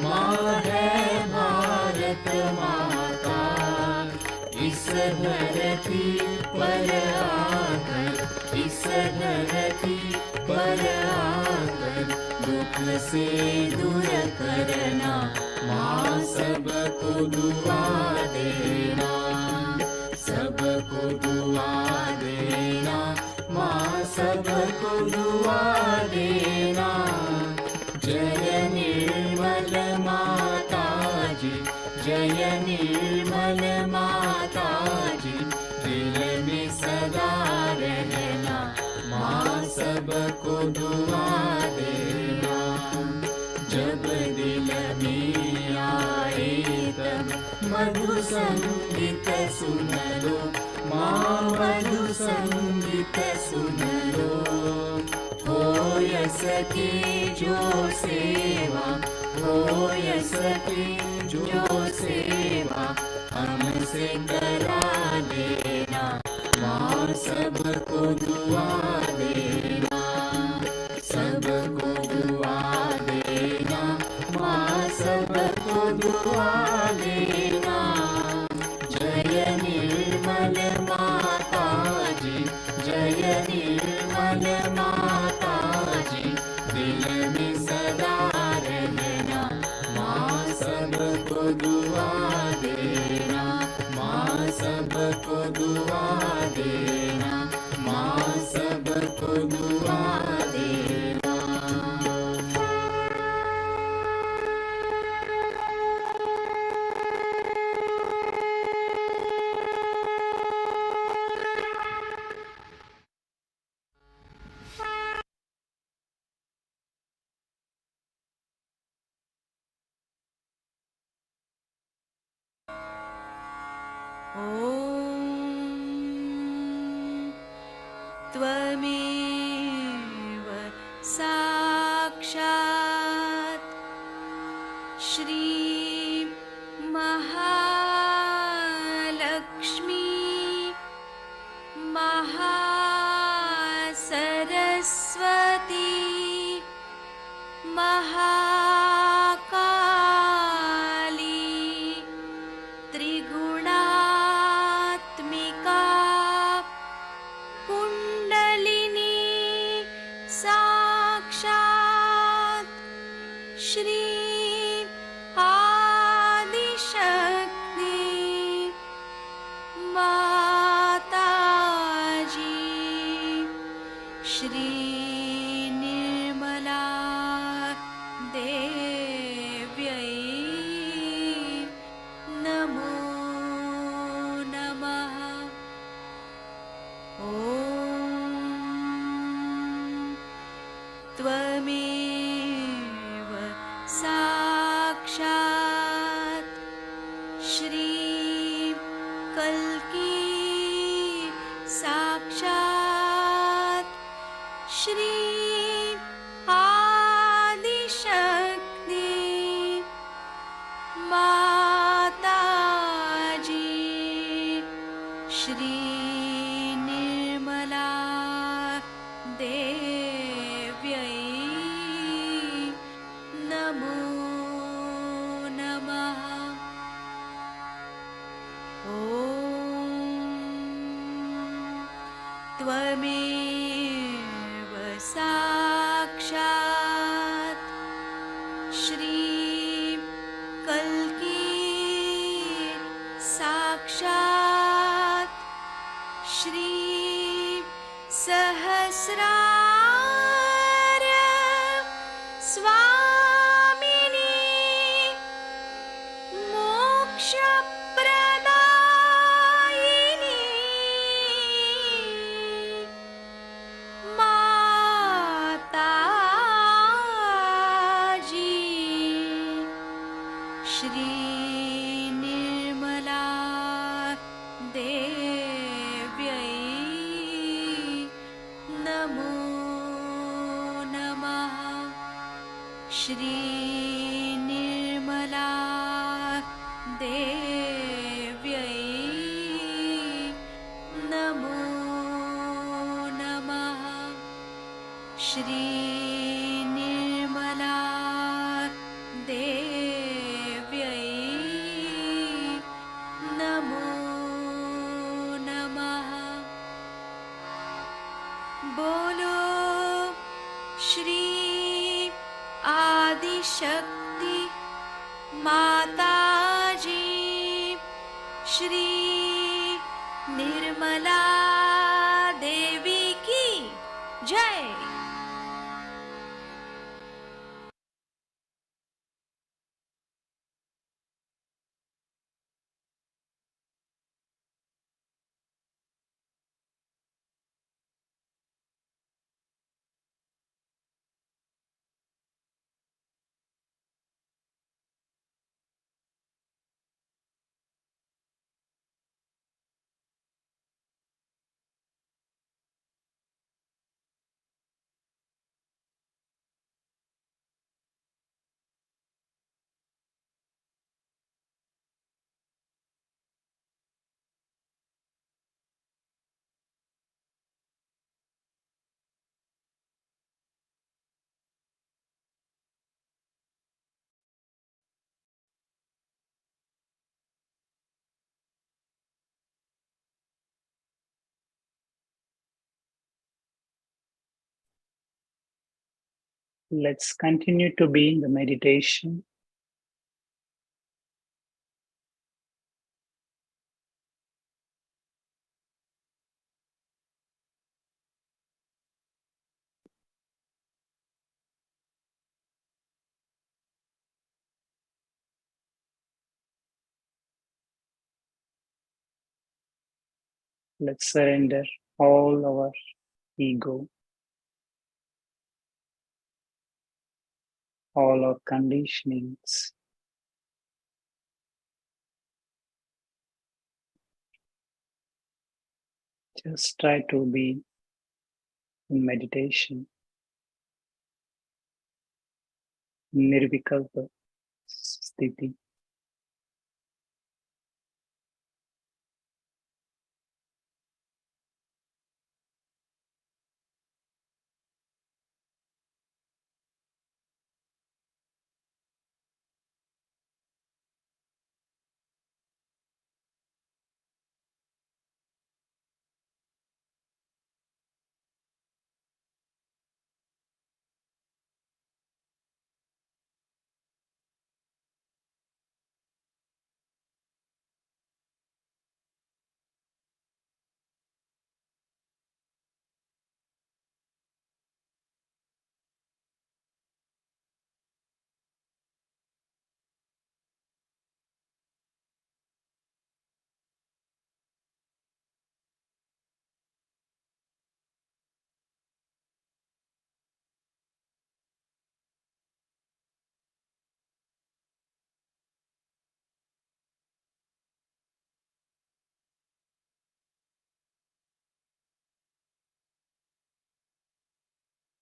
माँ है भारत माता। इस धरती पर आकर, इस धरती पर आकर दुख से दूर करना, माँ सबको दुआ देना, सबको दुआ देना, माँ सबको दुआ देना। जय निर्मल माताजी, जय निर्मल माताजी, दिल में सदा रहना, माँ सबको दुआ देना। जब दिल में आए तब मधु संगीत सुन लो, माँ मधु संगीत सुन लो। हो सके जो सेवा, हो सके जो सेवा हमसे करा देना, माँ सबको दुआ देना, सबको दुआ देना, माँ सबको दुआ देना। जय निर्मल माताजी, जय निर्मल माताजी, दिल में सदा रहना, माँ सबको दुआ देना, माँ सबको दुआ देना, माँ सबको दुआ देना। त्वमेव साक्षात् श्री महालक्ष्मी महासरस्वती महाकाली त्रिगुणात्मिका कुण्डलिनी साक्षात् श्री आदिशक्ति माताजी श्री निर्मला देव्यै नमो नमः। ॐ त्वमेव साक्षात् श्री कल्की साक्षात् श्री आदिशक्ति माताजी श्री निर्मला देव्यै नमो नमः। ॐ त्वमेव साक्षात् श्री कल्की साक्षात् श्री सहस्रार स्वामिनी मोक्षप्रदायिनी माताजी श्री निर्मला देव्यै Shri Nirmala Devyai Namo Namaha. Shri Nirmala Devyai Namo Namaha. Bolo Shri Adi Shakti Mataji, Shri Nirmala Devi ki Jai. Let's continue to be in the meditation. Let's surrender all our ego, all our conditionings. Just try to be in meditation, nirvikalpa sthiti.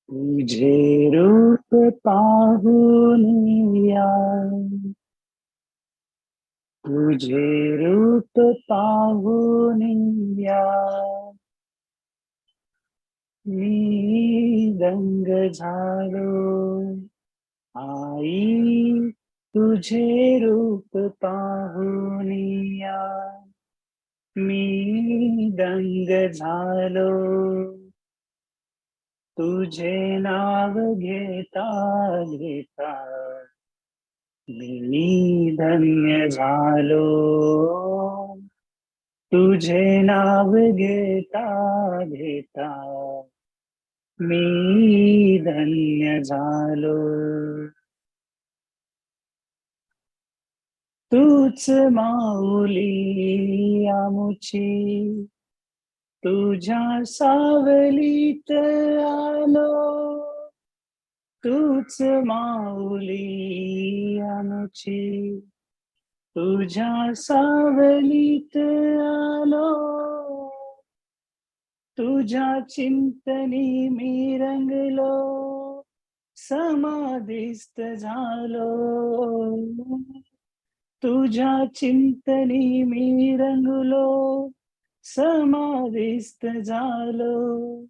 तुझे रूप पाहुनिया, तुझे रूप पाहुनिया, मी दंग झालो आई, तुझे रूप पाहुनिया, मी दंग झालो, तुझे नाव घेता घेता मी धन्य झालो, तुझे नाव घेता घेता मी धन्य झालो. तूच माऊली आमुची, तुझ्या सावलीत आलो, तूच माऊली आमुची, तुझ्या सावलीत आलो, तुझ्या चिंतनी मी रंगलो, समाधिस्थ झालो, तुझ्या चिंतनी मी रंगलो, समाधिस्थ झालो,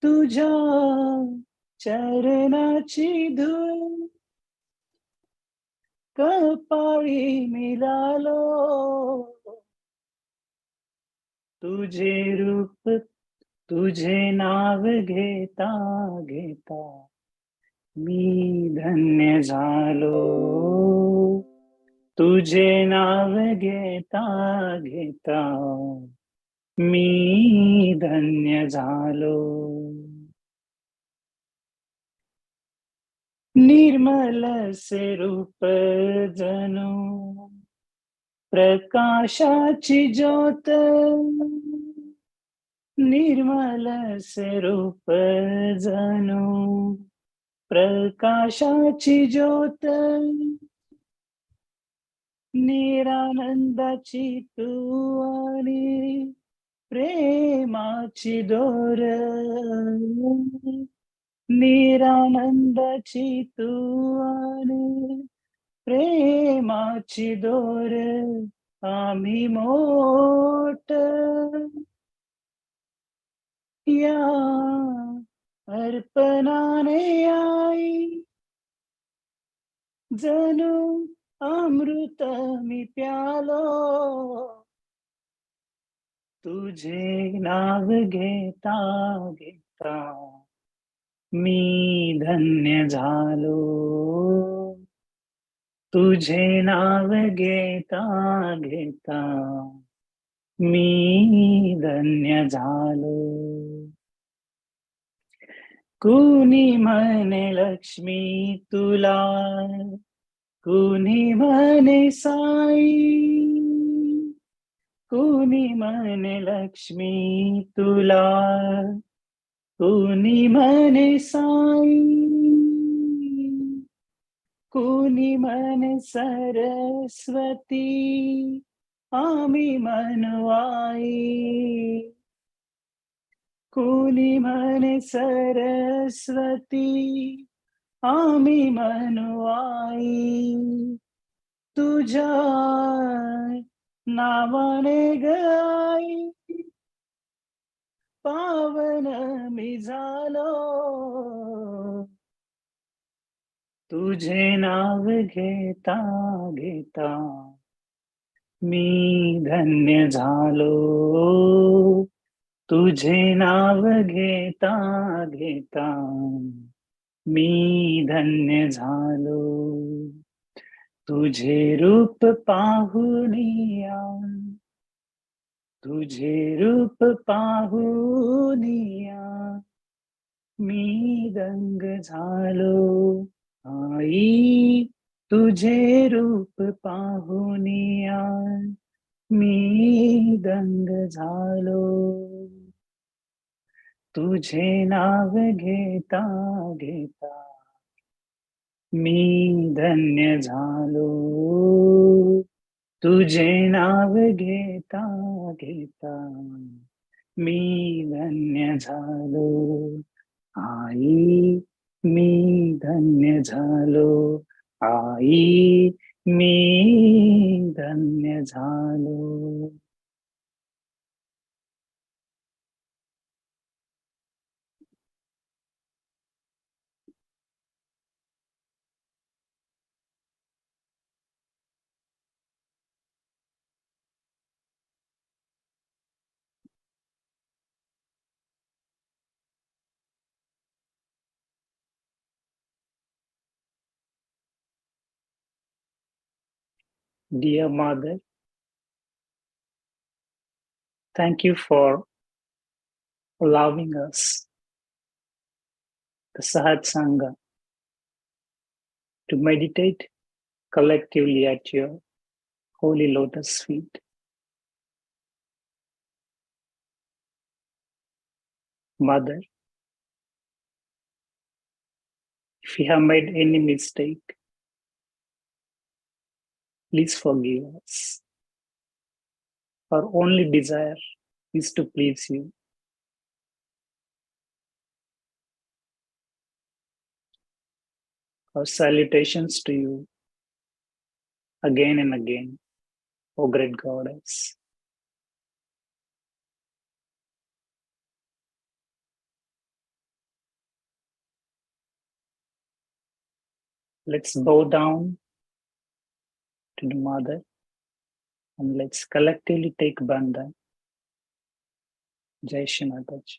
तुझ्या चरणाची धूळ कपाळी मिळालो, तुझे रूप तुझे नाव घेता घेता मी धन्य झालो, तुझे नाव घेता घेता मी धन्य झालो. निर्मल से रूप जणू प्रकाशाची ज्योत, निर्मल से रूप जणू प्रकाशाची ज्योत, निरानंदाची तू आणि प्रेमाची दोर, निरानंदाची तू आणि प्रेमाची दोर, आम्ही मोठ या अर्पणाने आई, जणू अमृत मी प्यालो, तुझे नाव घेता घेता मी धन्य झालो, तुझे नाव घेता घेता मी धन्य झालो. कुणी म्हणे लक्ष्मी तुला, कुणी म्हणे साई, कुणी म्हणे लक्ष्मी तुला, कुणी म्हणे साई, कुणी म्हणे सरस्वती, आम्ही म्हणू आई, कुणी म्हणे सरस्वती, आम्ही म्हणू आई, तुझ्या नावाने गाई पावन मी झालो, तुझे नाव घेता घेता मी धन्य झालो, तुझे नाव घेता घेता मी धन्य झालो, तुझे रूप पाहुनिया, तुझे रूप पाहुनिया मी दंग झालो, आई तुझे रूप पाहुनिया मी दंग झालो, तुझे नाव घेता घेता मी धन्य झालो, तुझे नाव घेता घेता मी धन्य झालो, आई मी धन्य झालो, आई मी धन्य झालो. Dear Mother, thank you for allowing us, the Sahaj Sangha, to meditate collectively at your holy lotus feet. Mother, if we have made any mistake, please forgive us. Our only desire is to please you. Our salutations to you again and again, O great Goddess. Let's bow down to the Mother and let's collectively take Bandhan. Jai Shri Mataji.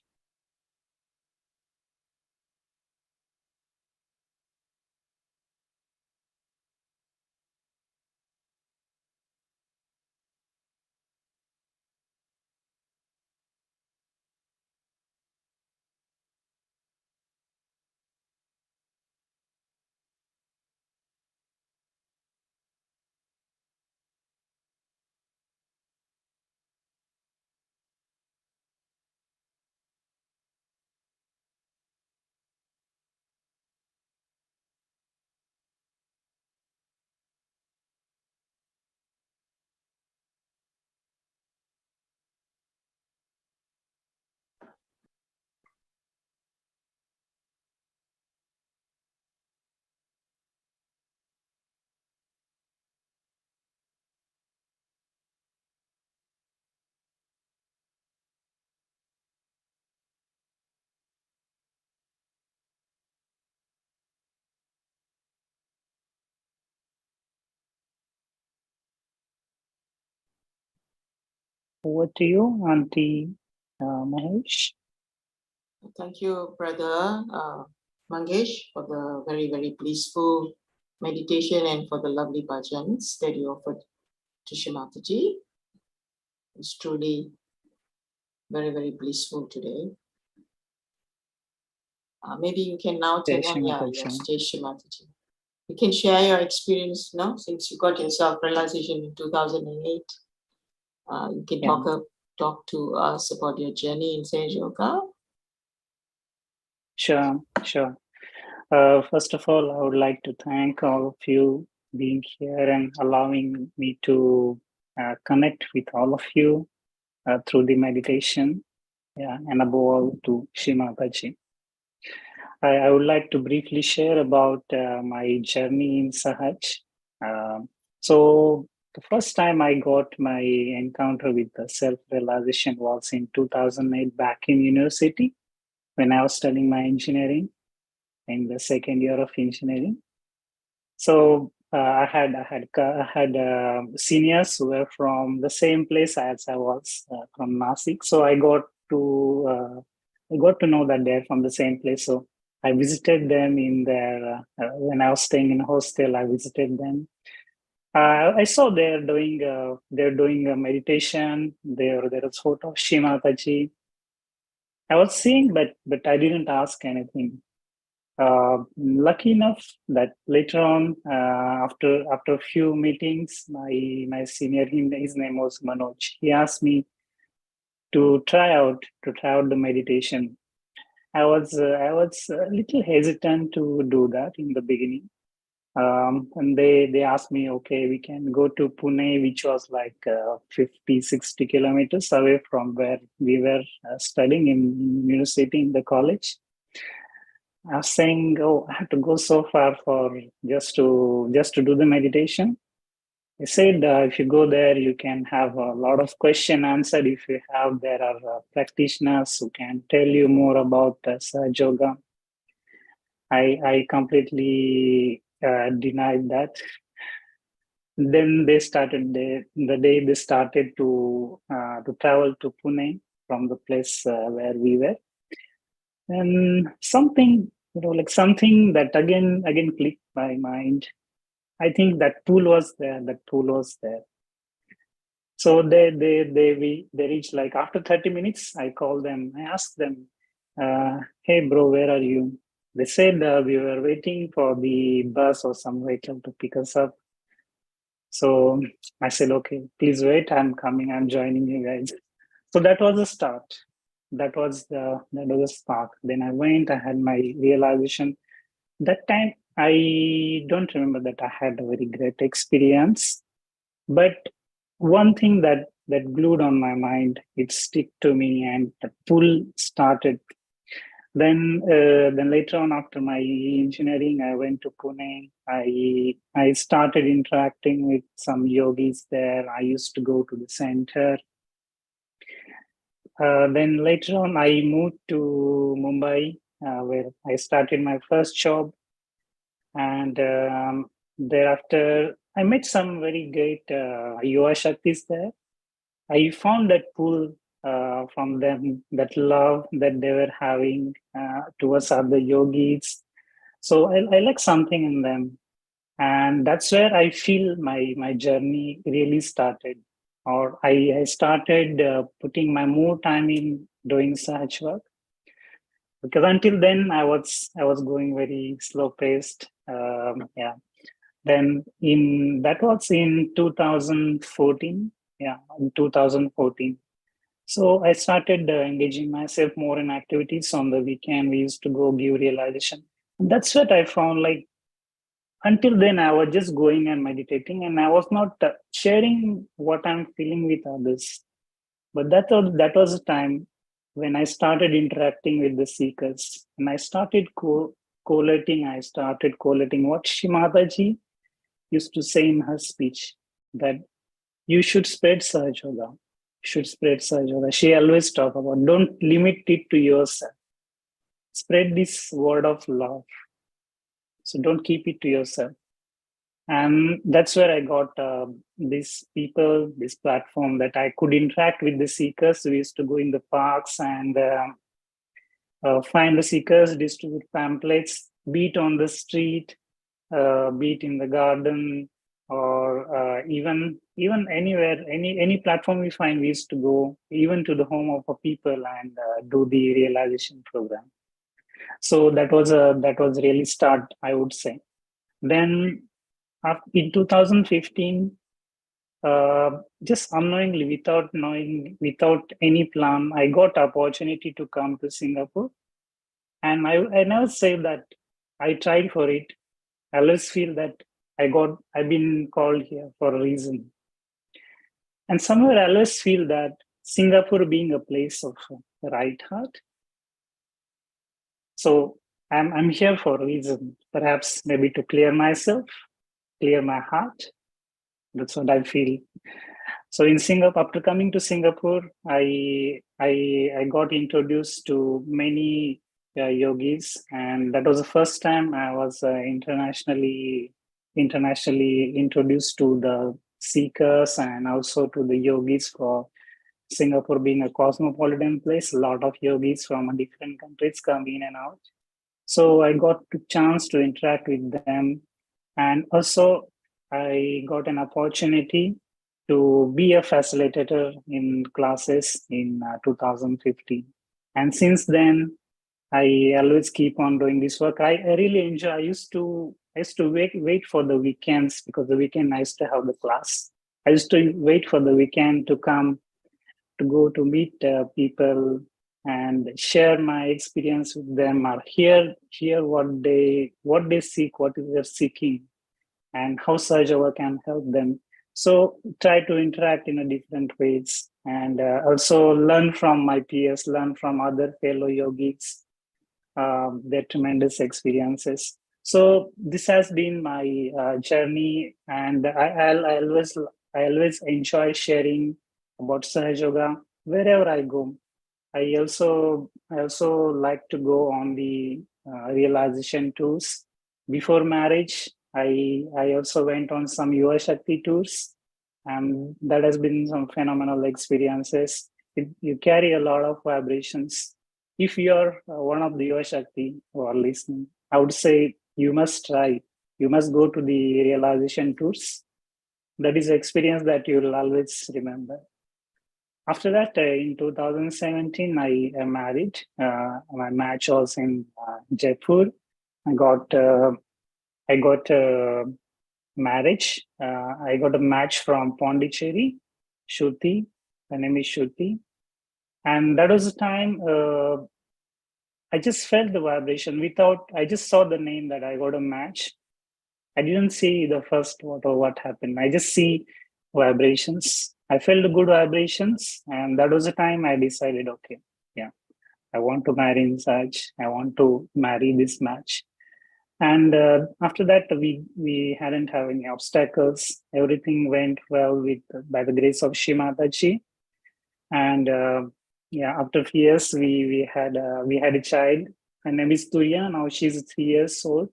Over to you, Auntie Mahesh. Thank you, Brother Mangesh, for the very, very blissful meditation and for the lovely bhajans that you offered to Shri Mataji. It's truly very, very blissful today. Maybe you can now Jai tell Shri them, Mataji. yes, Jai Shri Mataji. You can share your experience now, since you got your self-realization in 2008. You can talk to us about your journey in Sahaja Yoga. Sure. First of all, I would like to thank all of you being here and allowing me to connect with all of you through the meditation, and above all to Shri Mataji. I would like to briefly share about my journey in Sahaj. So the first time I got my encounter with the self-realization was in 2008 back in university when I was studying my engineering in the second year of engineering. So I had seniors who were from the same place as I was, from Nasik. So I got to know that they're from the same place. So I visited them in their when I was staying in a hostel. I visited them. I saw they're doing a meditation. There was photo of Shri Mataji. I was seeing, but I didn't ask anything. Lucky enough that later on, after a few meetings, my senior, his name was Manoj. He asked me to try out the meditation. I was a little hesitant to do that in the beginning, and they asked me, okay, we can go to Pune, which was like 50-60 kilometers away from where we were studying in university in the college. I was saying, oh, I have to go so far for just to do the meditation. He said, if you go there, you can have a lot of question answered. If you have, there are practitioners who can tell you more about Sahaja Yoga. I completely denied that. Then they started the day they started to travel to Pune from the place where we were. And something that again clicked my mind. I think that pool was there. So they reached, like after 30 minutes. I called them. I asked them, "Hey bro, where are you?" They said we were waiting for the bus or some vehicle to pick us up. So I said, "Okay, please wait. I'm coming. I'm joining you guys." So that was a start. That was a spark. Then I went. I had my realization. That time I don't remember that I had a very great experience, but one thing that glued on my mind, it stick to me, and the pull started. Then later on, after my engineering, I went to Pune. I started interacting with some yogis there. I used to go to the center. Then later on, I moved to Mumbai, where I started my first job. And thereafter, I met some very great Yuva Shaktis there. I found that pull from them, that love that they were having towards other yogis. So I like something in them. And that's where I feel my journey really started. Or I started putting my more time in doing Sahaj work. Because until then I was going very slow paced. Yeah. Then that was in 2014. Yeah, in 2014. So I started engaging myself more in activities on the weekend. We used to go give realization. And that's what I found. Like until then, I was just going and meditating, and I was not sharing what I'm feeling with others. But that was a time when I started interacting with the seekers, and I started collating. I started collating what Shri Mataji used to say in her speech, that you should spread Sahaja Yoga. Should spread Sahaja Yoga. She always talk about, don't limit it to yourself. Spread this word of love. So don't keep it to yourself. And that's where I got these people, this platform that I could interact with the seekers. We used to go in the parks and find the seekers, distribute pamphlets, be it on the street, be it in the garden, or even anywhere, any platform we find, we used to go even to the home of a people and do the realization program. So that was really start, I would say. Then in 2015, just unknowingly, without any plan, I got opportunity to come to Singapore. And I never say that I tried for it. I always feel that I've been called here for a reason. And somewhere I always feel that Singapore being a place of the right heart. So I'm here for a reason, perhaps maybe to clear myself, clear my heart. That's what I feel. So in Singapore, after coming to Singapore, I got introduced to many yogis, and that was the first time I was internationally introduced to the seekers and also to the yogis. For Singapore being a cosmopolitan place, a lot of yogis from different countries come in and out. So I got the chance to interact with them, and also I got an opportunity to be a facilitator in classes in 2015. And since then, I always keep on doing this work. I really enjoy. I used to wait for the weekends, because the weekend I used to have the class. I used to wait for the weekend to come, to go to meet people and share my experience with them, or hear what they seek, what is they're seeking, and how Sahaja Yoga can help them. So try to interact in a different ways, and also learn from my peers, learn from other fellow yogis, their tremendous experiences. So this has been my journey, and I always enjoy sharing about Sahaja Yoga wherever I go. I also like to go on the realization tours. Before marriage, I also went on some Yuva Shakti tours, and that has been some phenomenal experiences. You carry a lot of vibrations. If you're one of the Yuva Shakti who are listening, I would say you must try. You must go to the realization tours. That is an experience that you'll always remember. After that, in 2017, I married. My match was in Jaipur. I got marriage. I got a match from Pondicherry, Shruti. Her name is Shruti. And that was the time I just felt the vibration I just saw the name that I got a match. I didn't see the first what happened. I just see vibrations. I felt good vibrations, and that was the time I decided, okay, yeah, I want to marry in Sahaj. I want to marry this match. And after that, we hadn't have any obstacles. Everything went well with by the grace of Shri Mataji. And yeah, after 3 years, we had a child. Her name is Tuya. Now she's 3 years old,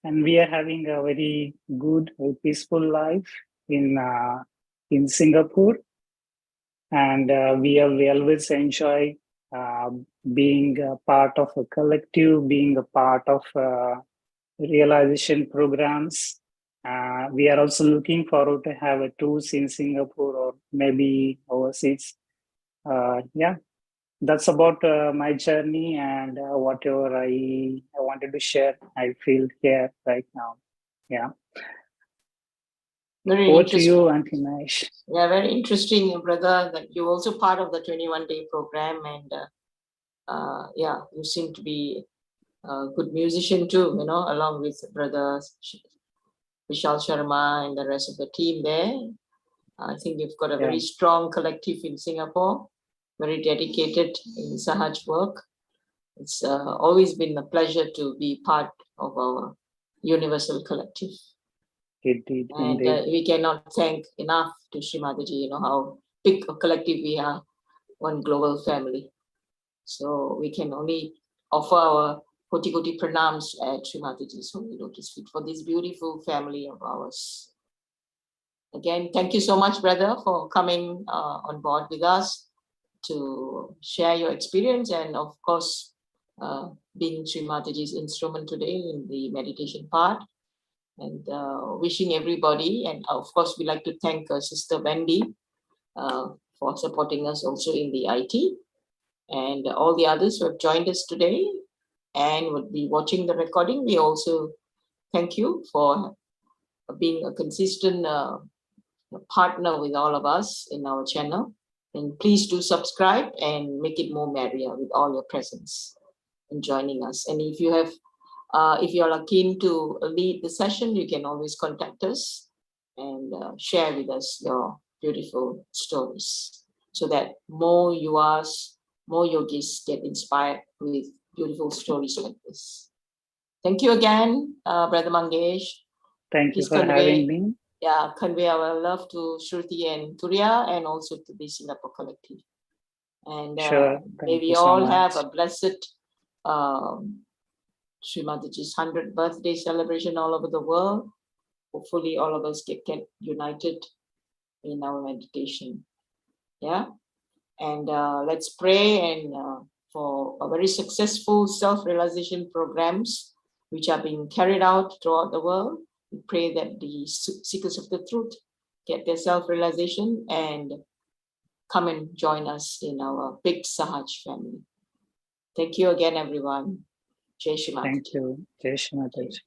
and we are having a very good, very peaceful life in Singapore. And we always enjoy being a part of a collective, being a part of realization programs. We are also looking forward to have a tours in Singapore or maybe overseas. Yeah, that's about my journey and whatever I wanted to share. I feel here right now. Yeah. Very Over to interesting. you, Auntie Nash. Yeah, very interesting, brother, that you're also part of the 21-day program. And yeah, you seem to be a good musician too, along with brother Vishal Sharma and the rest of the team there. I think you've got a very strong collective in Singapore, very dedicated in Sahaj work. It's always been a pleasure to be part of our universal collective. Indeed, And we cannot thank enough to Shri Mataji, how big a collective we are, one global family. So we can only offer our koti pranams at Shri Mataji's Holy Lotus Feet for this beautiful family of ours. Again, thank you so much, brother, for coming on board with us to share your experience and, of course, being Shri Mataji's instrument today in the meditation part. And wishing everybody, and of course, we'd like to thank Sister Wendy for supporting us also in the IT, and all the others who have joined us today and would be watching the recording. We also thank you for being a consistent partner with all of us in our channel. And please do subscribe and make it more merrier with all your presence and joining us. And if you have if you are keen to lead the session, you can always contact us and share with us your beautiful stories so that more yogis get inspired with beautiful stories like this. Thank you again, Brother Mangesh. Thank you for having me. Yeah, convey our love to Shruti and Turiya and also to the Singapore collective. And may we all have a blessed Shri Mataji's 100th birthday celebration all over the world. Hopefully all of us get united in our meditation. Yeah. And let's pray and for a very successful self-realization programs which are being carried out throughout the world. We pray that the seekers of the truth get their self-realization and come and join us in our big Sahaj family. Thank you again, everyone. Jai Shri Mataji. Thank you. Jai Shri Mataji.